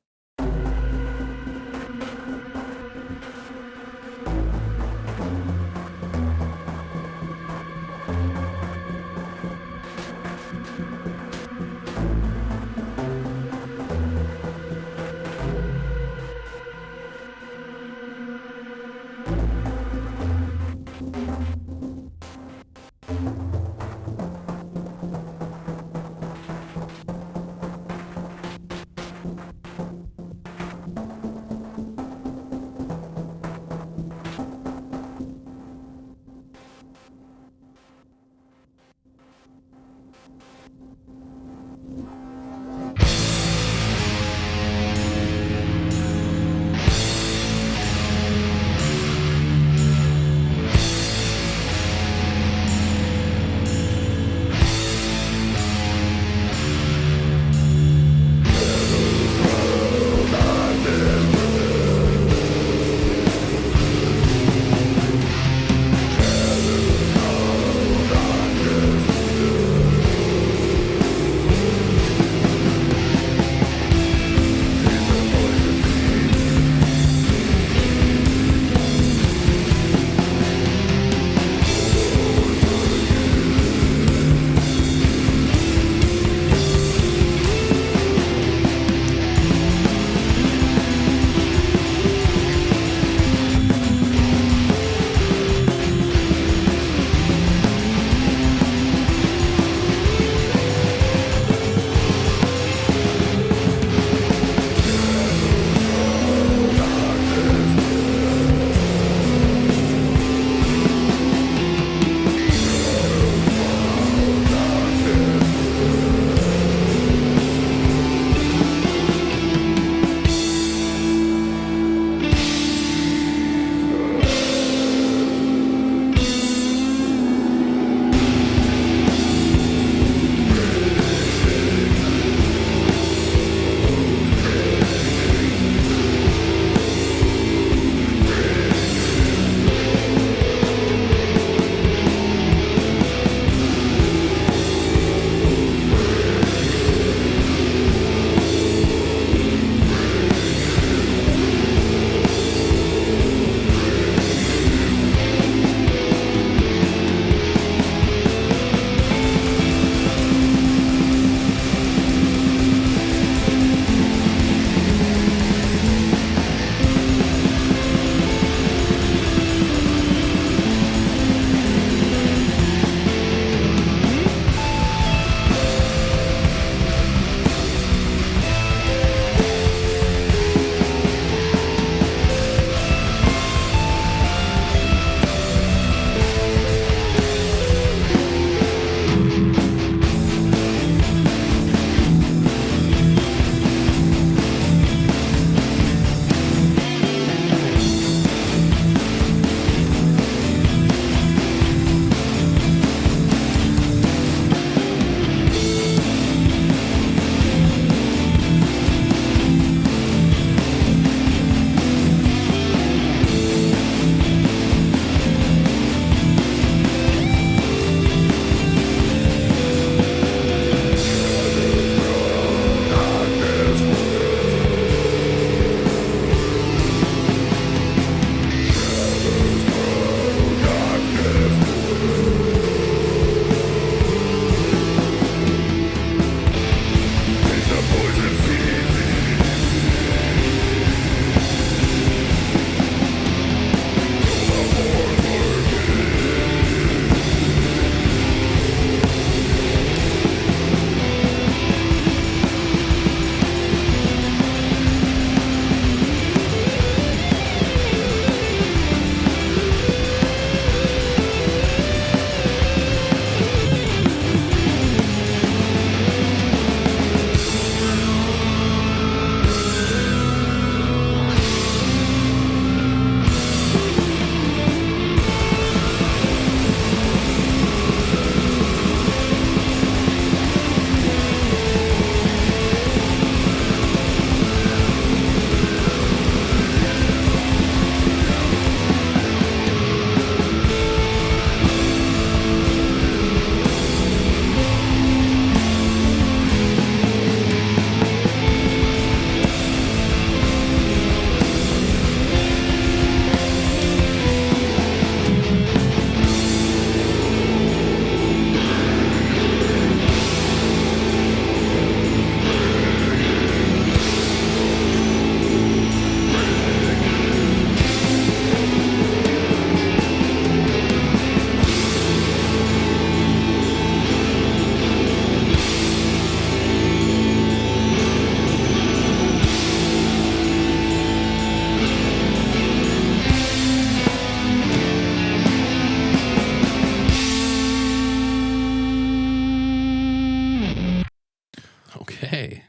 Okay.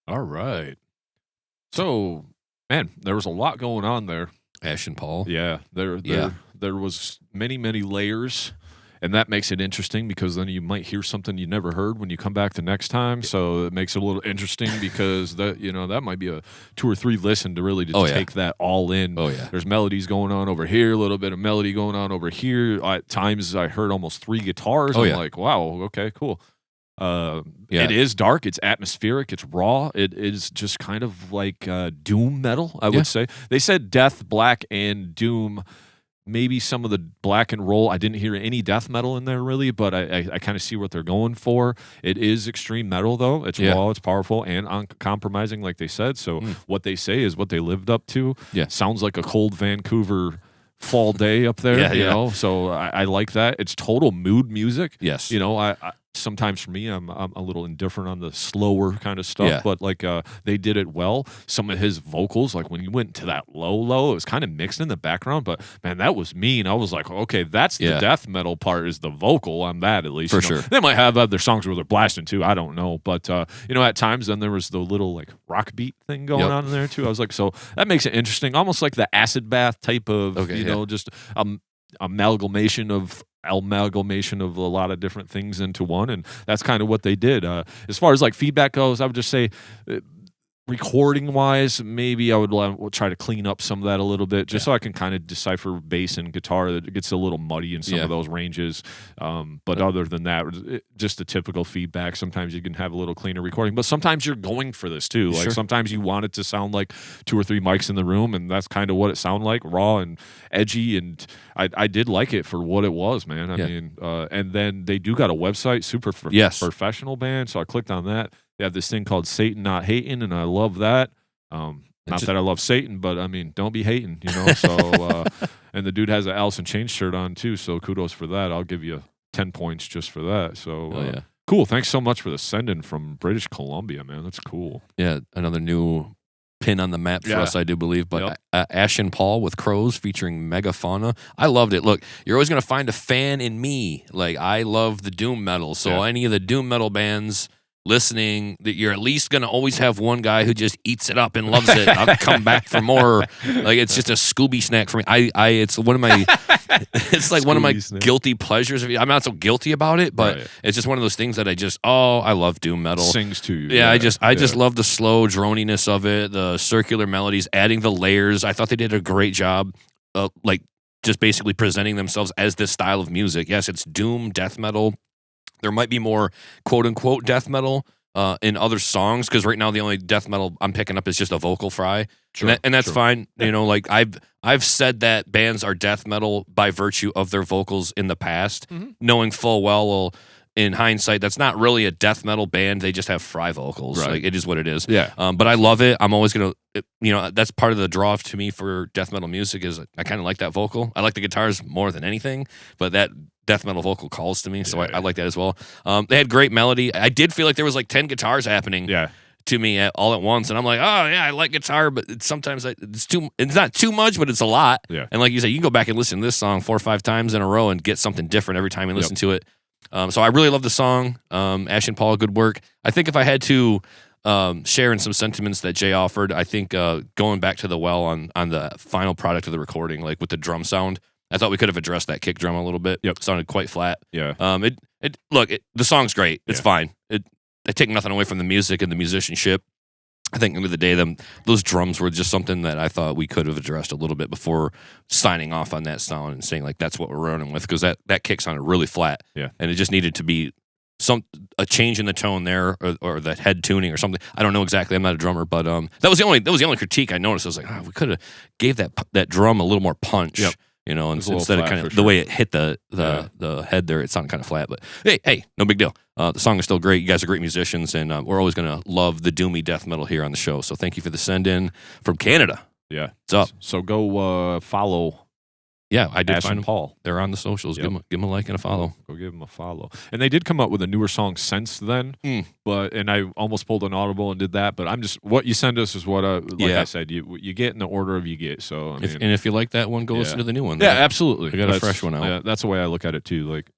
All right. So, man, there was a lot going on there. Ashen Paul. Yeah, there was many layers, and that makes it interesting because then you might hear something you never heard when you come back the next time. So it makes it a little interesting because that might be a 2 or 3 listen to really take that all in. Oh yeah. There's melodies going on over here, a little bit of melody going on over here. At times I heard almost 3 guitars. I'm like, wow, okay, cool. It is dark. It's atmospheric. It's raw. It is just kind of like doom metal, I would say. They said death, black, and doom. Maybe some of the black and roll. I didn't hear any death metal in there really, but I kind of see what they're going for. It is extreme metal though. It's raw, it's powerful, and uncompromising, like they said. So what they say is what they lived up to. Yeah, sounds like a cold Vancouver fall day up there. You know, so I like that. It's total mood music. Yes, you know, I sometimes for me, I'm a little indifferent on the slower kind of stuff, but like they did it well. Some of his vocals, like when you went to that low, it was kind of mixed in the background, but man, that was mean. I was like, okay, that's the death metal part is the vocal on that at least. For sure. They might have other songs where they're blasting too. I don't know, but you know, at times then there was the little like rock beat thing going on in there too. I was like, so that makes it interesting, almost like the acid bath type of, you know, just amalgamation of a lot of different things into one, and that's kind of what they did. As far as like feedback goes, I would just say recording wise, maybe I would try to clean up some of that a little bit, just so I can kind of decipher bass and guitar. That gets a little muddy in some of those ranges. But other than that, just the typical feedback. Sometimes you can have a little cleaner recording, but sometimes you're going for this too. Like sometimes you want it to sound like 2 or 3 mics in the room, and that's kind of what it sounded like, raw and edgy. And I did like it for what it was, man. I mean, and then they do got a website, super professional band. So I clicked on that. They have this thing called Satan Not Hating, and I love that. Not that I love Satan, but I mean, don't be hating, you know. So, and the dude has an Alice in Chains shirt on too, so kudos for that. I'll give you 10 points just for that. So, cool. Thanks so much for the send-in from British Columbia, man. That's cool. Yeah, another new pin on the map for us, I do believe. But Ashen Paul with Crows featuring Megafauna. I loved it. Look, you're always going to find a fan in me. Like, I love the doom metal. So any of the doom metal bands listening, that you're at least going to always have one guy who just eats it up and loves it. I'll come back for more. Like, it's just a Scooby snack for me. It's one of my it's like one of my guilty pleasures. I'm not so guilty about it, but it's just one of those things that I love doom metal. Sings to you. Yeah, I just love the slow droniness of it, the circular melodies, adding the layers. I thought they did a great job like just basically presenting themselves as this style of music. Yes, it's doom, death metal. There might be more quote-unquote death metal in other songs, because right now the only death metal I'm picking up is just a vocal fry. And that's fine. You know, like I've said that bands are death metal by virtue of their vocals in the past, knowing full well, in hindsight, that's not really a death metal band. They just have fry vocals. Like, it is what it is. Yeah. But I love it. I'm always going to, you know, that's part of the draw to me for death metal music is I kind of like that vocal. I like the guitars more than anything, but that death metal vocal calls to me, so I like that as well. They had great melody. I did feel like there was like 10 guitars happening to me all at once, and I'm like, oh yeah, I like guitar, but sometimes it's not too much, but it's a lot. Yeah. And like you said, you can go back and listen to this song 4 or 5 times in a row and get something different every time you listen to it. So I really love the song. Ashen Paul, good work. I think if I had to share in some sentiments that Jay offered, I think going back to the well on the final product of the recording, like with the drum sound, I thought we could have addressed that kick drum a little bit. It sounded quite flat. Yeah. The song's great. It's fine. I take nothing away from the music and the musicianship. I think at the end of the day, those drums were just something that I thought we could have addressed a little bit before signing off on that sound and saying like that's what we're running with, because that kick sounded really flat. Yeah. And it just needed to be a change in the tone there, or the head tuning or something. I don't know exactly. I'm not a drummer, but that was the only critique I noticed. I was like, we could have gave that drum a little more punch. Yep. You know, instead of kind of the way it hit the head there, it sounded kind of flat. But hey, no big deal. The song is still great. You guys are great musicians, and we're always going to love the doomy death metal here on the show. So thank you for the send in from Canada. Yeah, what's up? So go follow. Yeah, I did find them. Paul. They're on the socials. Yep. Give them a like and a follow. Go give them a follow. And they did come up with a newer song since then. And I almost pulled an audible and did that. But I'm just, what you send us is what, I said, you get in the order of you get. So and if you like that one, go listen to the new one. Yeah, absolutely. We got a fresh one out. Yeah, that's the way I look at it too. Like,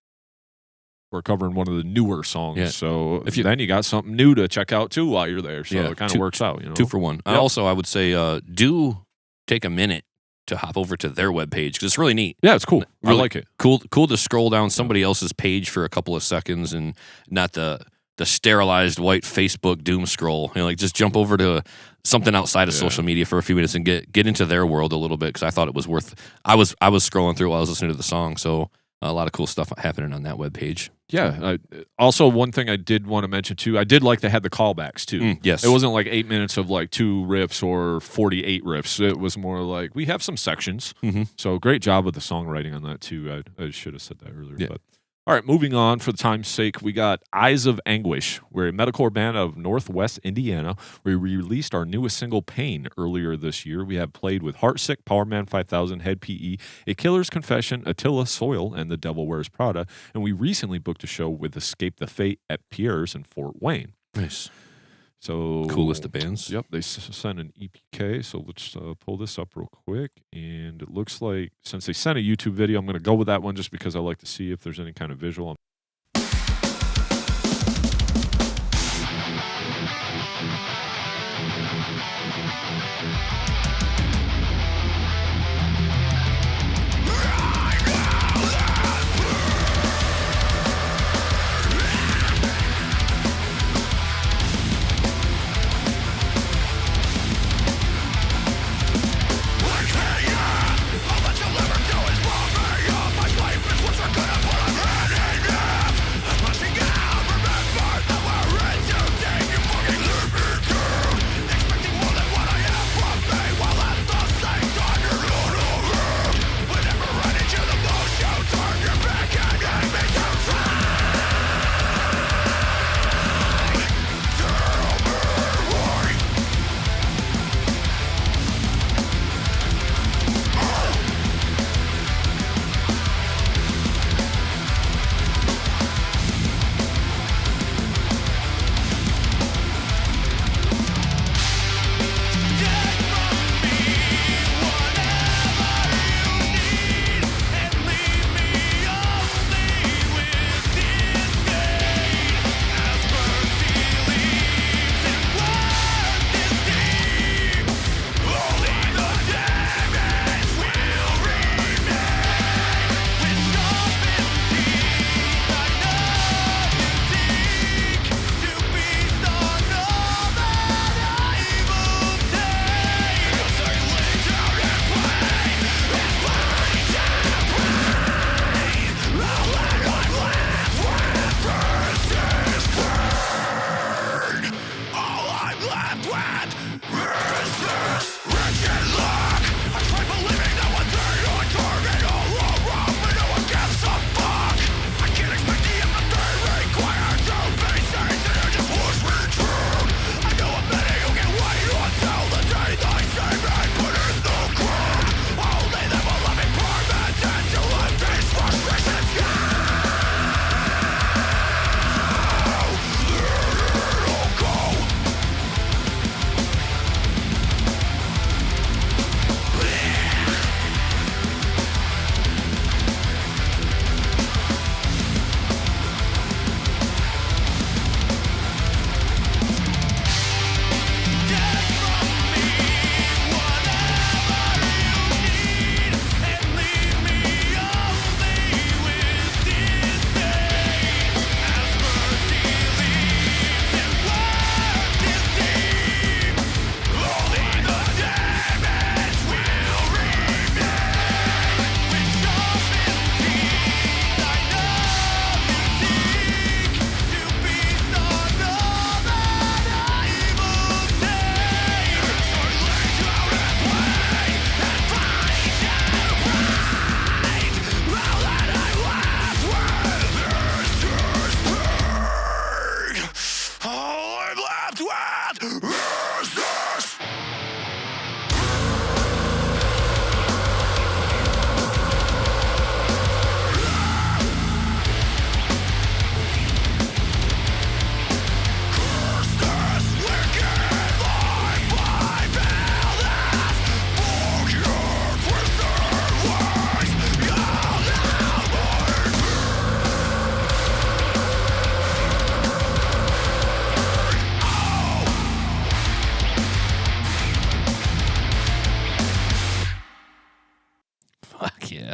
we're covering one of the newer songs. Yeah. So then you got something new to check out too while you're there. So it kind of works out. 2 for 1. Yep. Also, I would say do take a minute to hop over to their webpage because it's really neat. Yeah, it's cool. Really I like it. Cool to scroll down somebody else's page for a couple of seconds and not the sterilized white Facebook doom scroll. Like just jump over to something outside of social media for a few minutes and get into their world a little bit because I thought it was worth. I was scrolling through while I was listening to the song, so a lot of cool stuff happening on that webpage. Yeah. Also, one thing I did want to mention too, I did like they had the callbacks too. Yes, it wasn't like 8 minutes of like 2 riffs or 48 riffs. It was more like we have some sections. Mm-hmm. So great job with the songwriting on that too. I should have said that earlier. But all right, moving on for the time's sake, we got Eyes of Anguish. We're a metalcore band of Northwest Indiana. We released our newest single, Pain, earlier this year. We have played with Heartsick, Powerman 5000, Head PE, A Killer's Confession, Attila Soil, and The Devil Wears Prada. And we recently booked a show with Escape the Fate at Pierre's in Fort Wayne. Nice. So coolest of bands. Yep, they sent an EPK. So let's pull this up real quick. And it looks like since they sent a YouTube video, I'm going to go with that one just because I like to see if there's any kind of visual.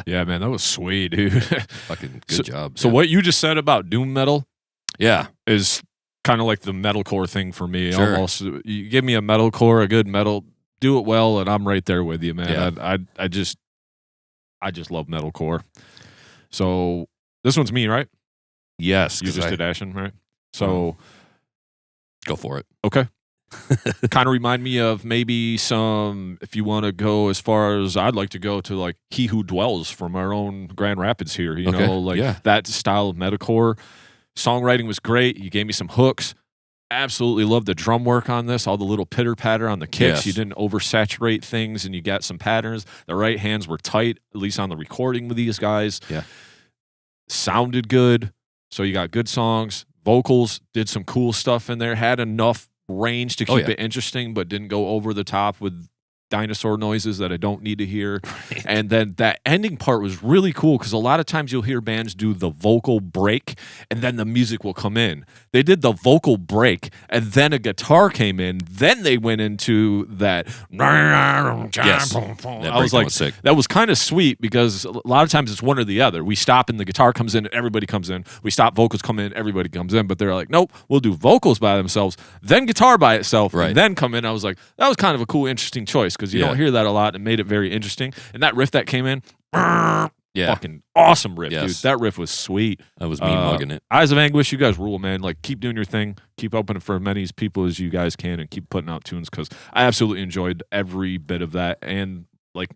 Yeah, man, that was sweet, dude. Fucking good job. So what you just said about doom metal, yeah, is kind of like the metalcore thing for me. Sure. Almost, you give me a metalcore, a good metal, do it well, and I'm right there with you, man. Yeah. I just love metalcore. So this one's me, right? yes, You just did Ashen, right? So go for it. okay. Kind of remind me of maybe some, if you want to go as far as I'd like to go to, like He Who Dwells from our own Grand Rapids here. You Okay. know, like Yeah. that style of metalcore. Songwriting was great. You gave me some hooks. Absolutely loved the drum work on this. All the little pitter patter on the kicks. Yes. You didn't oversaturate things, and you got some patterns. The right hands were tight, at least on the recording with these guys. Yeah. Sounded good. So you got good songs. Vocals did some cool stuff in there. Had enough range to keep it interesting, but didn't go over the top with dinosaur noises that I don't need to hear. Right. And then that ending part was really cool because a lot of times you'll hear bands do the vocal break and then the music will come in. They did the vocal break and then a guitar came in. Then they went into that. Yes. I was like, sick. that was kind of sweet because a lot of times it's one or the other. We stop and the guitar comes in, everybody comes in. We stop, vocals come in, everybody comes in. But they're like, nope, we'll do vocals by themselves, then guitar by itself, Right. and then come in. I was like, that was kind of a cool, interesting choice because you don't hear that a lot and made it very interesting. And that riff that came in, fucking awesome riff, dude. That riff was sweet. I was mean mugging it. Eyes of Anguish, you guys rule, man. Like, keep doing your thing. Keep opening for as many people as you guys can and keep putting out tunes because I absolutely enjoyed every bit of that. And like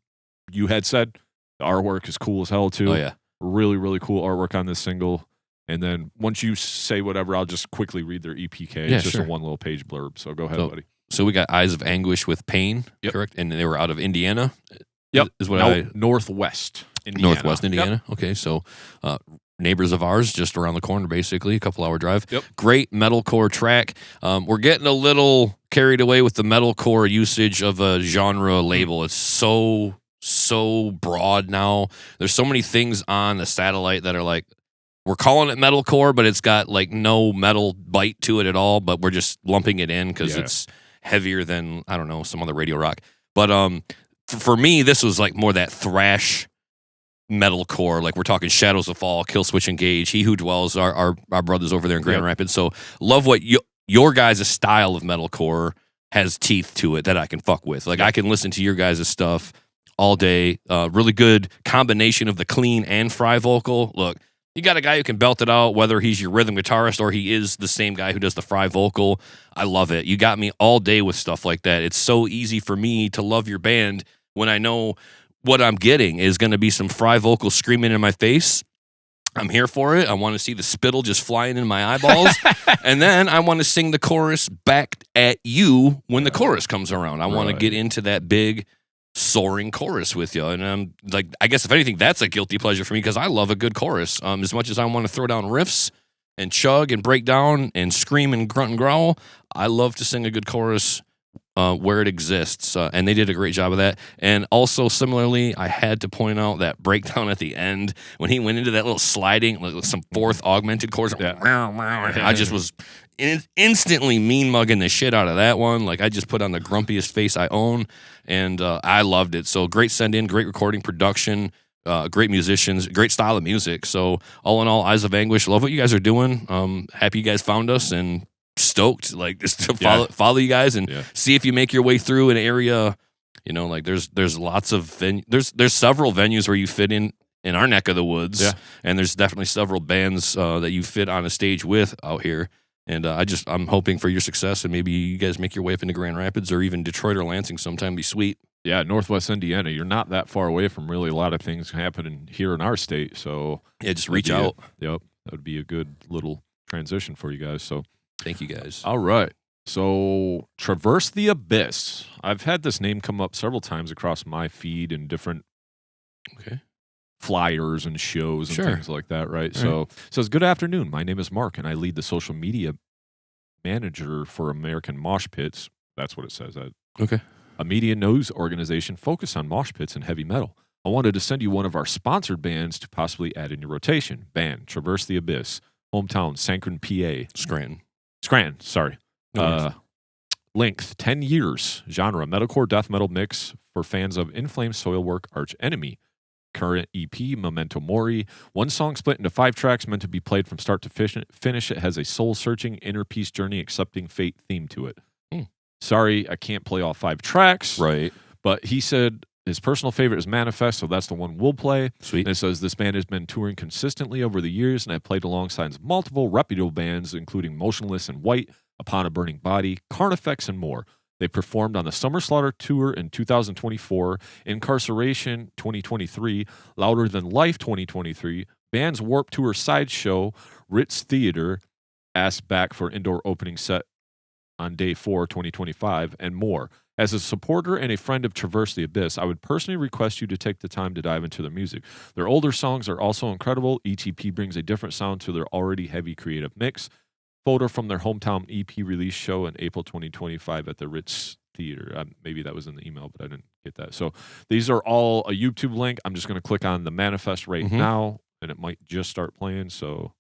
you had said, the artwork is cool as hell, too. Oh, yeah. Really, really cool artwork on this single. And then once you say whatever, I'll just quickly read their EPK. Yeah, it's just sure. a one little page blurb. So go ahead, buddy. So we got Eyes of Anguish with Pain, correct? And they were out of Indiana. Yep. Is what Northwest Indiana. Northwest Indiana. Yep. Okay, so neighbors of ours, just around the corner, basically, a couple-hour drive. Yep. Great metalcore track. We're getting a little carried away with the metalcore usage of a genre label. It's so broad now. There's so many things on the satellite that are like, we're calling it metalcore, but it's got like no metal bite to it at all, but we're just lumping it in because it's heavier than, I don't know, some other radio rock. But for me, this was like more that thrash metalcore. Like we're talking Shadows of Fall, Killswitch Engage, He Who Dwells, our brothers over there in Grand Rapids. So love what your guys' style of metalcore has teeth to it that I can fuck with. Like I can listen to your guys' stuff all day. Really good combination of the clean and fry vocal. Look, you got a guy who can belt it out, whether he's your rhythm guitarist or he is the same guy who does the fry vocal. I love it. You got me all day with stuff like that. It's so easy for me to love your band when I know what I'm getting is going to be some fry vocal screaming in my face. I'm here for it. I want to see the spittle just flying in my eyeballs. And then I want to sing the chorus back at you when the chorus comes around. I want to get into that big soaring chorus with you. And I'm like, I guess if anything, that's a guilty pleasure for me because I love a good chorus. As much as I want to throw down riffs and chug and break down and scream and grunt and growl, I love to sing a good chorus where it exists. And they did a great job of that. And also, similarly, I had to point out that breakdown at the end when he went into that little sliding, like some fourth augmented chorus. I just was instantly mean mugging the shit out of that one. Like I just put on the grumpiest face I own, and I loved it. So great send in, great recording, production, great musicians, great style of music. So all in all, Eyes of Anguish, love what you guys are doing. Happy you guys found us and stoked like just to follow you guys and see if you make your way through an area. You know, like there's lots of there's several venues where you fit in our neck of the woods, and there's definitely several bands that you fit on a stage with out here. And I'm hoping for your success, and maybe you guys make your way up into Grand Rapids or even Detroit or Lansing sometime. Be sweet. Yeah, Northwest Indiana. You're not that far away from really a lot of things happening here in our state. So just reach out. That would be a good little transition for you guys. So thank you guys. All right. So Traverse the Abyss. I've had this name come up several times across my feed and different flyers and shows and things like that, right? So it says, good afternoon. My name is Mark, and I lead the social media manager for American Mosh Pits. That's what it says. A media news organization focused on mosh pits and heavy metal. I wanted to send you one of our sponsored bands to possibly add in your rotation. Band, Traverse the Abyss. Hometown, Sancrin, PA. Scranton, sorry. Length, 10 years. Genre, metalcore, death metal mix for fans of In Flames, Soilwork, Arch Enemy. current EP, Memento Mori. One song split into 5 tracks meant to be played from start to finish. It has a soul-searching, inner peace journey, accepting fate theme to it. Sorry, I can't play all 5 tracks. Right. But he said his personal favorite is Manifest, so that's the one we'll play. Sweet. And it says, this band has been touring consistently over the years, and I've played alongside multiple reputable bands, including Motionless in White, Upon a Burning Body, Carnifex, and more. They performed on the Summer Slaughter Tour in 2024, Incarceration 2023, Louder Than Life 2023, Band's Warped Tour Sideshow, Ritz Theater, asked back for indoor opening set on Day 4, 2025, and more. As a supporter and a friend of Traverse the Abyss, I would personally request you to take the time to dive into their music. Their older songs are also incredible. Each EP brings a different sound to their already heavy creative mix. Photo from their hometown EP release show in April 2025 at the Ritz Theater. Maybe that was in the email, but I didn't get that. So these are all a YouTube link. I'm just going to click on the Manifest right now, and it might just start playing. So...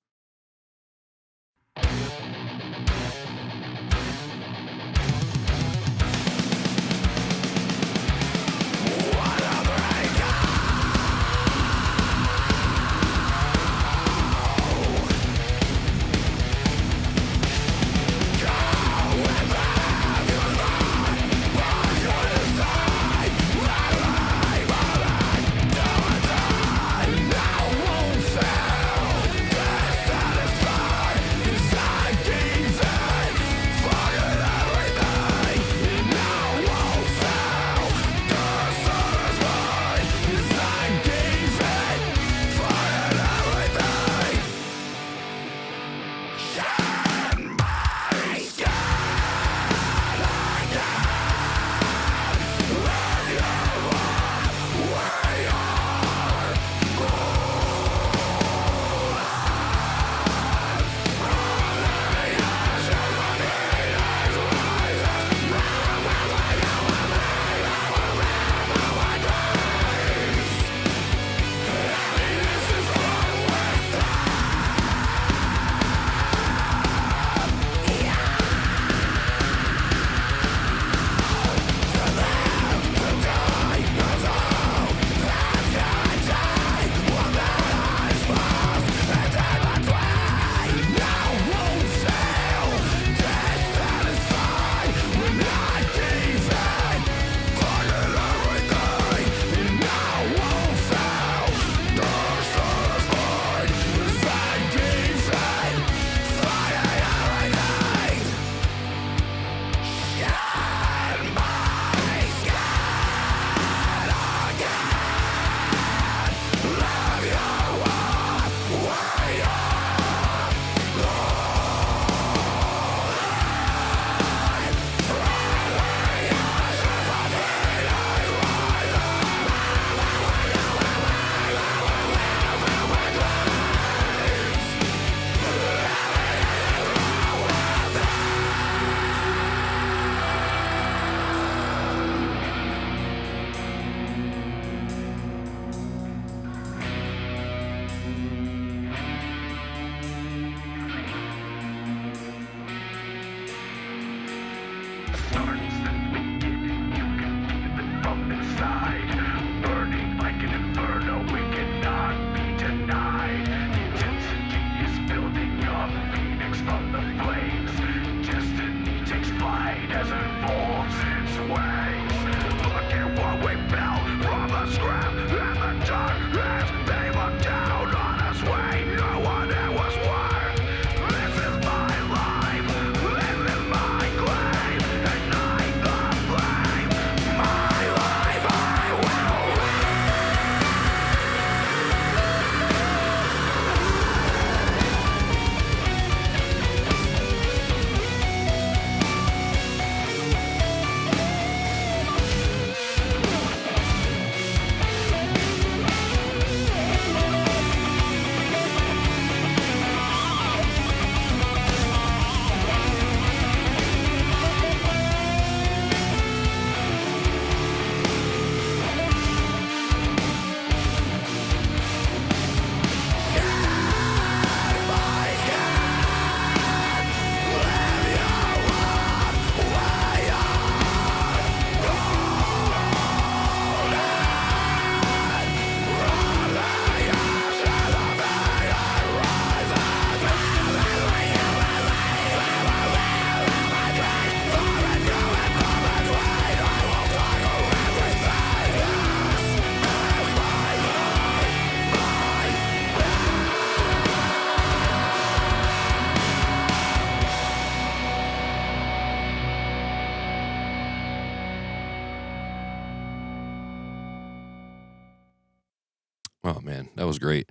Oh, man, that was great.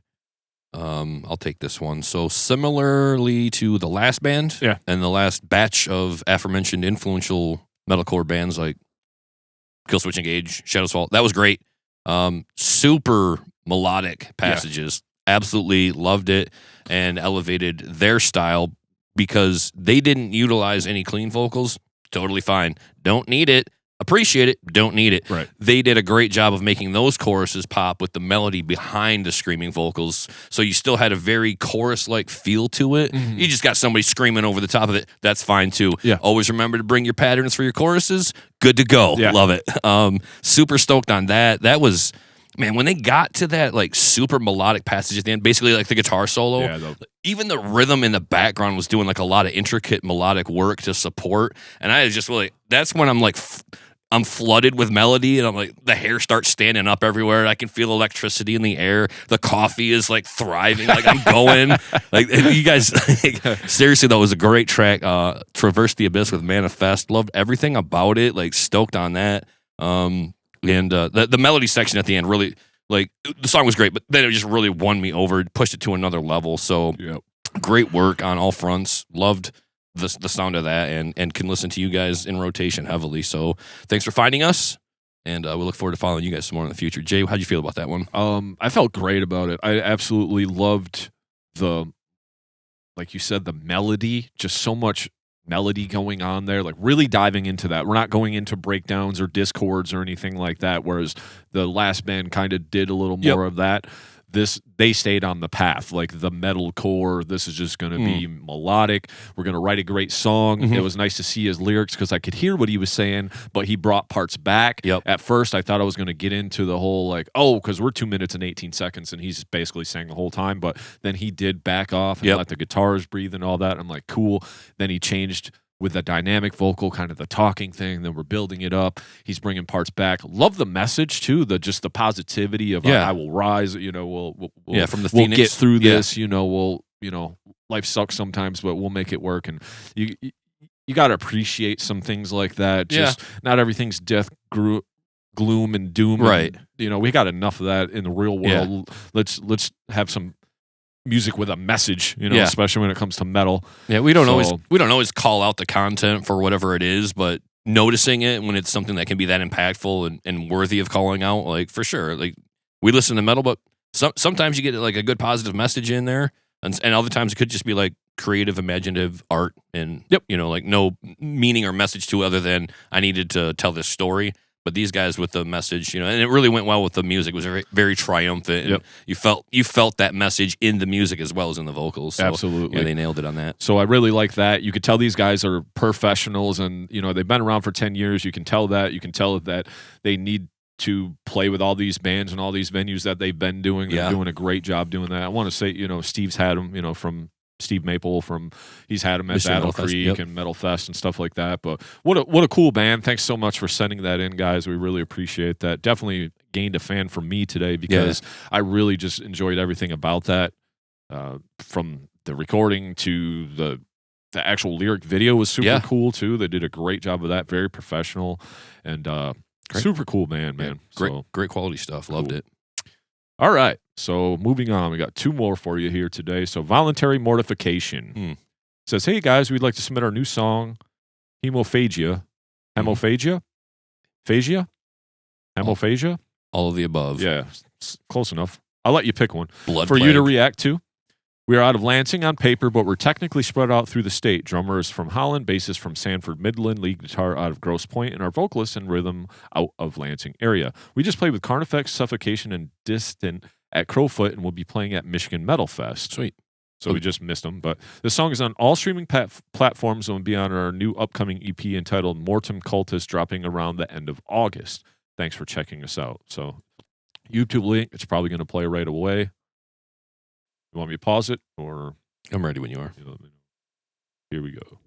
I'll take this one. So similarly to the last band and the last batch of aforementioned influential metalcore bands like Killswitch Engage, Shadow's Fall, that was great. Super melodic passages. Absolutely loved it and elevated their style because they didn't utilize any clean vocals. Totally fine. Don't need it. Appreciate it. Don't need it. Right. They did a great job of making those choruses pop with the melody behind the screaming vocals. So you still had a very chorus-like feel to it. Mm-hmm. You just got somebody screaming over the top of it. That's fine too. Yeah. Always remember to bring your patterns for your choruses. Good to go. Yeah. Love it. Super stoked on that. That was... Man, when they got to that like super melodic passage at the end, basically like the guitar solo, even the rhythm in the background was doing like a lot of intricate melodic work to support. And I was just really, that's when I'm like, I'm flooded with melody and I'm like, the hair starts standing up everywhere. I can feel electricity in the air. The coffee is like thriving. Like I'm going. Like you guys, seriously, that was a great track. Traverse the Abyss with Manifest. Loved everything about it. Like stoked on that. And the melody section at the end really, like, the song was great, but then it just really won me over, pushed it to another level. So great work on all fronts. Loved the sound of that and can listen to you guys in rotation heavily. So thanks for finding us, and we look forward to following you guys some more in the future. Jay, how'd you feel about that one? I felt great about it. I absolutely loved like you said, the melody, just so much melody going on there, like really diving into that. We're not going into breakdowns or discords or anything like that, whereas the last band kind of did a little more of that. They stayed on the path, like the metal core. This is just going to be melodic. We're going to write a great song. It was nice to see his lyrics because I could hear what he was saying, but he brought parts back. At first, I thought I was going to get into the whole like, because we're 2 minutes and 18 seconds, and he's basically sang the whole time. But then he did back off and let the guitars breathe and all that. I'm like, cool. Then he changed with the dynamic vocal, kind of the talking thing. Then we're building it up. He's bringing parts back. Love the message too. Just the positivity of I will rise. You know, we'll from the we'll Phoenix. get through this. You know, life sucks sometimes, but we'll make it work. And you got to appreciate some things like that. Just not everything's death, gloom, and doom. Right. And, we got enough of that in the real world. Let's have some music with a message, especially when it comes to metal. Yeah, we don't always call out the content for whatever it is, but noticing it when it's something that can be that impactful and worthy of calling out, like for sure. Like we listen to metal, but sometimes you get like a good positive message in there, and other times it could just be like creative, imaginative art, and like no meaning or message to it other than I needed to tell this story. But these guys with the message, and it really went well with the music. It was very, very triumphant. And you felt that message in the music as well as in the vocals. So, absolutely. They nailed it on that. So I really like that. You could tell these guys are professionals and, they've been around for 10 years. You can tell that. You can tell that they need to play with all these bands and all these venues that they've been doing. They're doing a great job doing that. I want to say, Steve's had them, from Steve Maple he's had him at Battle Creek and Metal Fest and stuff like that. But what a cool band. Thanks so much for sending that in, guys. We really appreciate that. Definitely gained a fan from me today because I really just enjoyed everything about that. From the recording to the actual lyric video was super cool too. They did a great job of that. Very professional and super cool band, man. Great quality stuff. Loved it. All right. So moving on, we got 2 more for you here today. So Voluntary Mortification says, hey guys, we'd like to submit our new song, Hemophagia. Hemophagia? Phagia? Hemophagia? All of the above. Yeah, close enough. I'll let you pick one. Blood for plague. You to react to. We are out of Lansing on paper, but we're technically spread out through the state. Drummer is from Holland, bassist from Sanford Midland, lead guitar out of Grosse Pointe, and our vocalist and rhythm out of Lansing area. We just played with Carnifex, Suffocation, and Distant at Crowfoot, and we'll be playing at Michigan Metal Fest. Sweet. So we just missed them. But the song is on all streaming platforms and will be on our new upcoming EP entitled Mortem Cultist, dropping around the end of August. Thanks for checking us out. So YouTube link, it's probably going to play right away. You want me to pause it? Or I'm ready when you are. Here we go.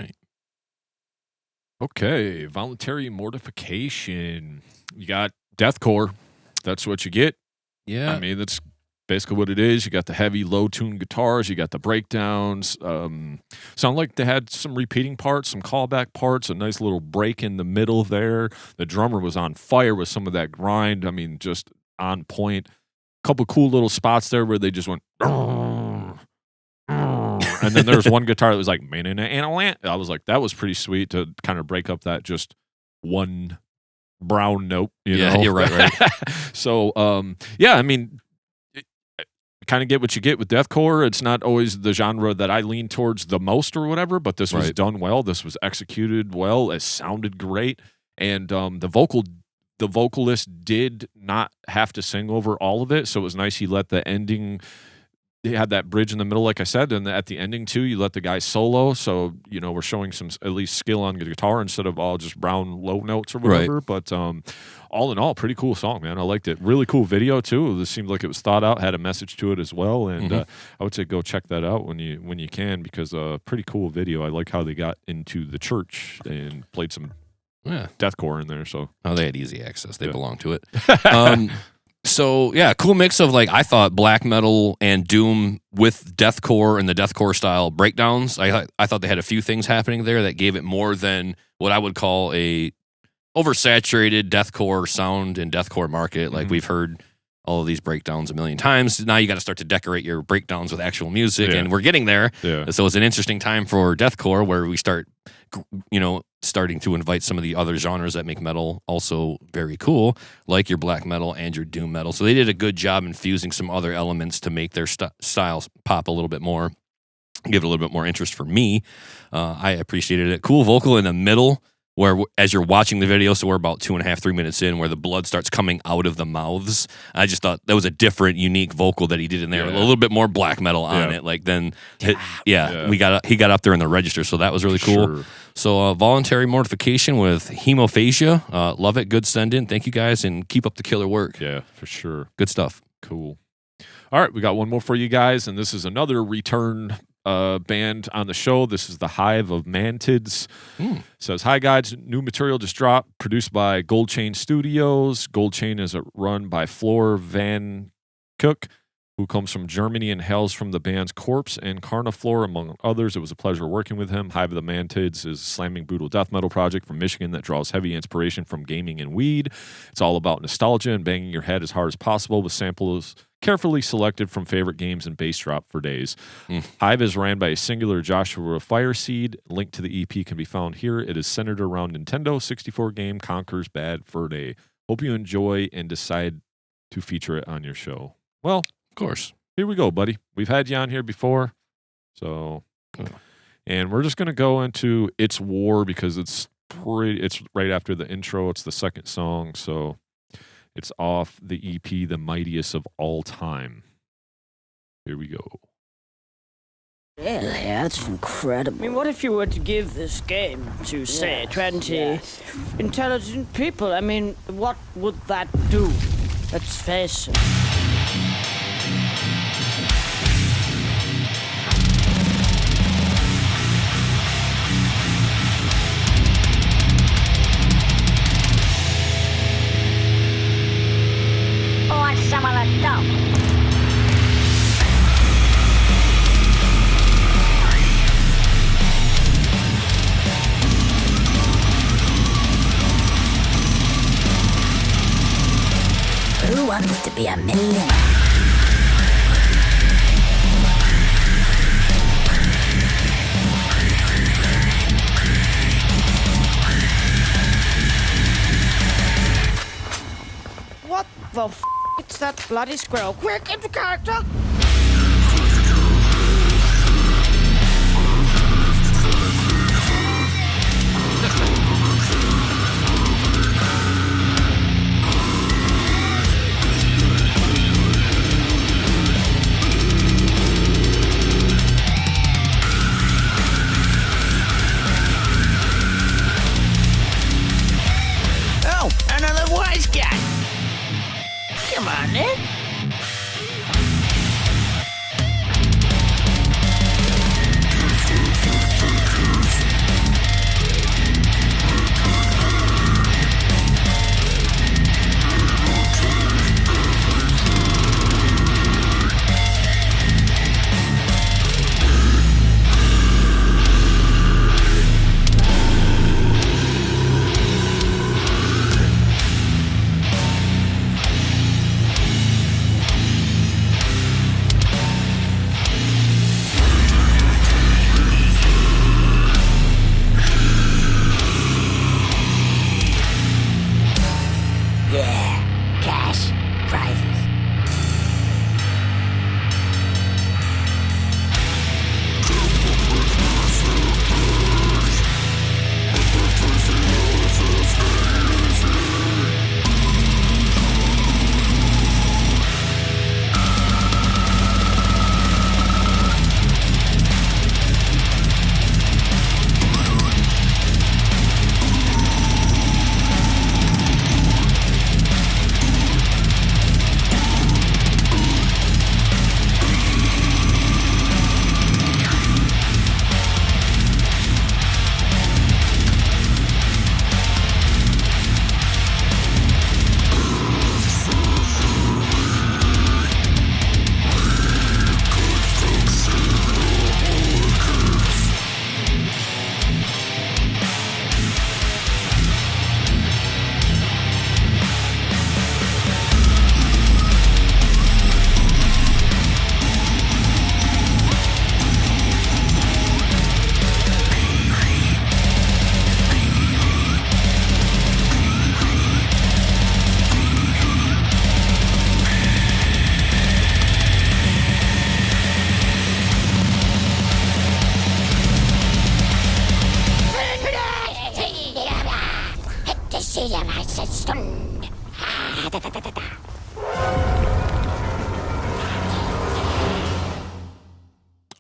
right. Okay, voluntary mortification. You got deathcore. That's what you get. Yeah. I mean, that's basically what it is. You got the heavy, low-tuned guitars. You got the breakdowns. Sound like they had some repeating parts, some callback parts, a nice little break in the middle there. The drummer was on fire with some of that grind. I mean, just on point. A couple cool little spots there where they just went... And then there was one guitar that was like, I was like, that was pretty sweet to kind of break up that just one brown note. You know? You're right. So, I mean, kind of get what you get with deathcore. It's not always the genre that I lean towards the most or whatever, but this was done well. This was executed well. It sounded great. And the vocalist did not have to sing over all of it. So it was nice he let the ending... They had that bridge in the middle, like I said, and at the ending, too, you let the guy solo. So, we're showing some, at least, skill on the guitar instead of all just brown low notes or whatever. Right. But all in all, pretty cool song, man. I liked it. Really cool video, too. This seemed like it was thought out, had a message to it as well. And I would say go check that out when you can, because pretty cool video. I like how they got into the church and played some deathcore in there. So they had easy access. They belong to it. So, cool mix of, I thought black metal and doom with deathcore and the deathcore style breakdowns. I thought they had a few things happening there that gave it more than what I would call a oversaturated deathcore sound and deathcore market. Like, we've heard all of these breakdowns a million times. Now you got to start to decorate your breakdowns with actual music, and we're getting there. Yeah. So it's an interesting time for deathcore where we start, starting to invite some of the other genres that make metal also very cool, like your black metal and your doom metal. So they did a good job infusing some other elements to make their styles pop a little bit more, give it a little bit more interest for me. I appreciated it. Cool vocal in the middle, where as you're watching the video, so we're about 2.5, 3 minutes in, where the blood starts coming out of the mouths. I just thought that was a different, unique vocal that he did in there. A little bit more black metal on it. Like then, he got up there in the register, so that was really cool. Sure. So voluntary mortification with hemophagia. Love it. Good send in. Thank you guys, and keep up the killer work. Yeah, for sure. Good stuff. Cool. All right, we got one more for you guys, and this is another return band on the show. This is the Hive of Mantids. Says, hi guys, new material just dropped, produced by Gold Chain Studios. Gold Chain is run by Floor Van Cook, who comes from Germany and hails from the bands Corpse and Carniflora, among others. It was a pleasure working with him. Hive of the Mantids is a slamming brutal death metal project from Michigan that draws heavy inspiration from gaming and weed. It's all about nostalgia and banging your head as hard as possible with samples carefully selected from favorite games and bass drop for days. Hive is ran by a singular Joshua Fireseed. Link to the EP can be found here. It is centered around Nintendo 64 game Conker's Bad Fur Day. Hope you enjoy and decide to feature it on your show. Well, of course. Here we go, buddy. We've had you on here before. So, and we're just going to go into It's War because it's right after the intro. It's the second song. So it's off the EP, The Mightiest of All Time. Here we go. Really? That's incredible. I mean, what if you were to give this game to, say, 20 intelligent people? I mean, what would that do? Let's face it. Some of the dope. Who wants to be a millionaire? What the f***? It's that bloody squirrel. Quick, into character! Oh, another wise guy. Come on, then.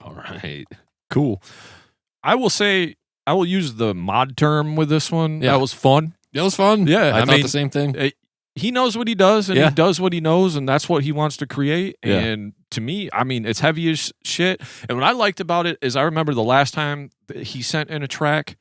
All right. Cool. I will say, I will use the mod term with this one. Yeah. That was fun. It was fun. Yeah, I thought mean, the same thing. He knows what he does, and Yeah. he does what he knows, and that's what he wants to create. Yeah. And to me, I mean, it's heavy as shit. And what I liked about it is I remember the last time that he sent in a track,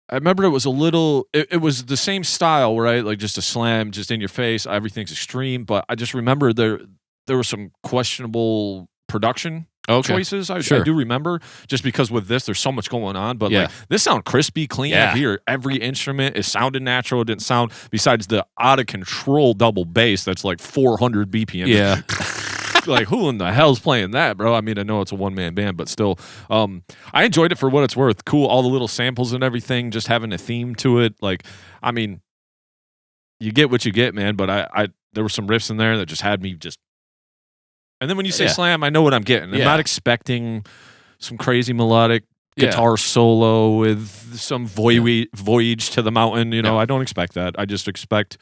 I remember it was a little, it was the same style, right? Like just a slam, just in your face, everything's extreme. But I just remember there was some questionable production choices. I do remember, just because with this, there's so much going on. But like, this sound crispy, clean. Yeah. Here, every instrument is sounding natural. It didn't sound, besides the out of control double bass that's like 400 BPM. Yeah. Like, who in the hell's playing that, bro? I mean, I know it's a one-man band, but still, I enjoyed it for what it's worth. Cool, all the little samples and everything, just having a theme to it. Like, I mean, you get what you get, man. But I there were some riffs in there that just had me just. And then when you say slam, I know what I'm getting. I'm not expecting some crazy melodic guitar solo with some voyage to the mountain. You know, I don't expect that. I just expect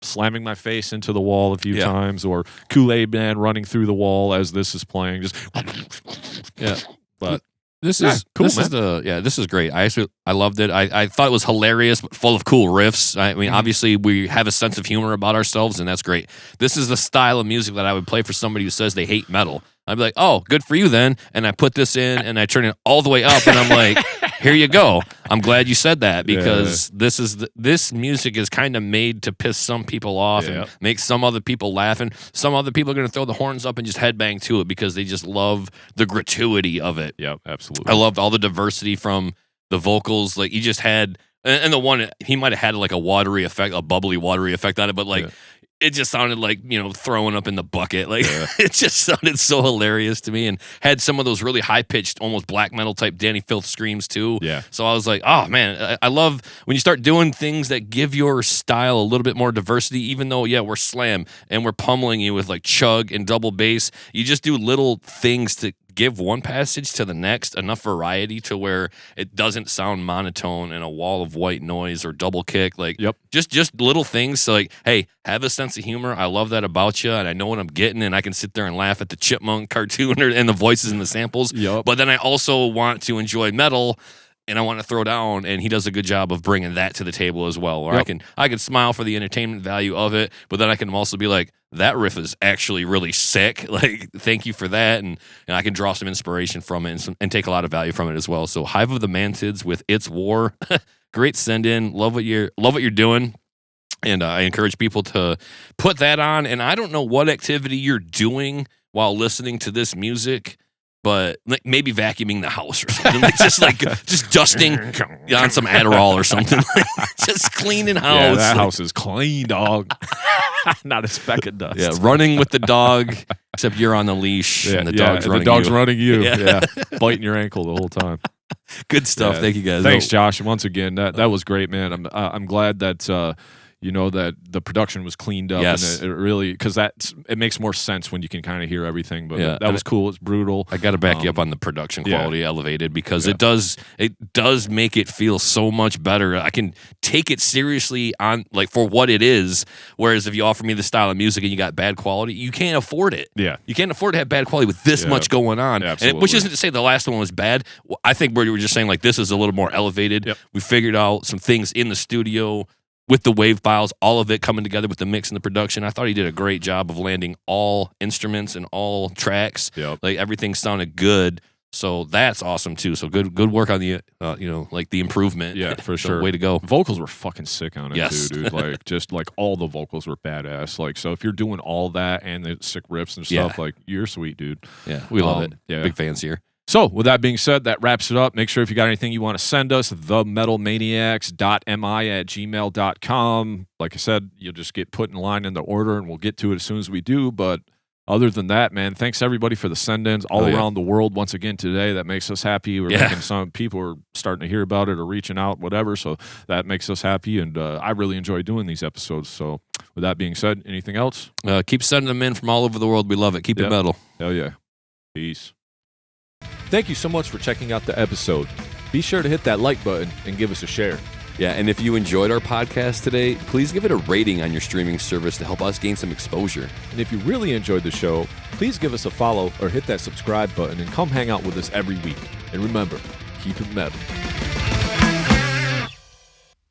slamming my face into the wall a few times, or Kool-Aid Man running through the wall as this is playing. Just but this is cool. This is great. I loved it. I thought it was hilarious, but full of cool riffs. I mean, obviously we have a sense of humor about ourselves, and that's great. This is the style of music that I would play for somebody who says they hate metal. I'd be like, oh, good for you then. And I put this in and I turn it all the way up, and I'm like, here you go. I'm glad you said that, because this music is kind of made to piss some people off and make some other people laugh, and some other people are going to throw the horns up and just headbang to it because they just love the gratuity of it. Yep, absolutely. I loved all the diversity from the vocals. Like, you just had, and the one, he might have had like a watery effect, a bubbly watery effect on it, but like, it just sounded like, throwing up in the bucket. Like, it just sounded so hilarious to me, and had some of those really high-pitched, almost black metal type Danny Filth screams too. Yeah. So I was like, oh man, I love when you start doing things that give your style a little bit more diversity, even though, we're slam and we're pummeling you with like chug and double bass. You just do little things to give one passage to the next enough variety to where it doesn't sound monotone and a wall of white noise or double kick. Like, just little things. So like, hey, have a sense of humor. I love that about you, and I know what I'm getting, and I can sit there and laugh at the chipmunk cartoon and the voices and the samples. But then I also want to enjoy metal, and I want to throw down, and he does a good job of bringing that to the table as well. Or I can smile for the entertainment value of it, but then I can also be like, that riff is actually really sick. Like, thank you for that, and I can draw some inspiration from it and take a lot of value from it as well. So, Hive of the Mantids with It's War, great send in. Love what you're doing. And I encourage people to put that on. And I don't know what activity you're doing while listening to this music, but like maybe vacuuming the house or something. Just dusting on some Adderall or something. Just cleaning house. Yeah, that house is clean, dog. Not a speck of dust. Yeah, running with the dog, except you're on the leash and the dog's running you. Yeah. Biting your ankle the whole time. Good stuff. Thank you, guys. Thanks, Josh. Once again, that was great, man. I'm glad that that the production was cleaned up. Yes. And it really, because it makes more sense when you can kind of hear everything. But that was cool. It's brutal. I got to back you up on the production quality elevated, because it does make it feel so much better. I can take it seriously on like for what it is. Whereas if you offer me the style of music and you got bad quality, you can't afford it. Yeah, you can't afford to have bad quality with this much going on. Absolutely. Which isn't to say the last one was bad. I think we were just saying like this is a little more elevated. Yep. We figured out some things in the studio with the wave files, all of it coming together with the mix and the production. I thought he did a great job of landing all instruments and all tracks. Yep. Like, everything sounded good. So that's awesome too. So good work on the like the improvement. Yeah, for sure. Way to go. Vocals were fucking sick on it Yes. too, dude. Like, just like all the vocals were badass. Like, so if you're doing all that and the sick riffs and stuff, like, you're sweet, dude. Yeah, we love it. Yeah. Big fans here. So, with that being said, that wraps it up. Make sure if you got anything you want to send us, themetalmaniacs.mi@gmail.com. Like I said, you'll just get put in line in the order, and we'll get to it as soon as we do. But other than that, man, thanks everybody for the send-ins all around the world once again today. That makes us happy. We're making some people are starting to hear about it or reaching out, whatever. So that makes us happy, and I really enjoy doing these episodes. So with that being said, anything else? Keep sending them in from all over the world. We love it. Keep it metal. Hell yeah. Peace. Thank you so much for checking out the episode. Be sure to hit that like button and give us a share. Yeah, and if you enjoyed our podcast today, please give it a rating on your streaming service to help us gain some exposure. And if you really enjoyed the show, please give us a follow or hit that subscribe button and come hang out with us every week. And remember, keep it metal.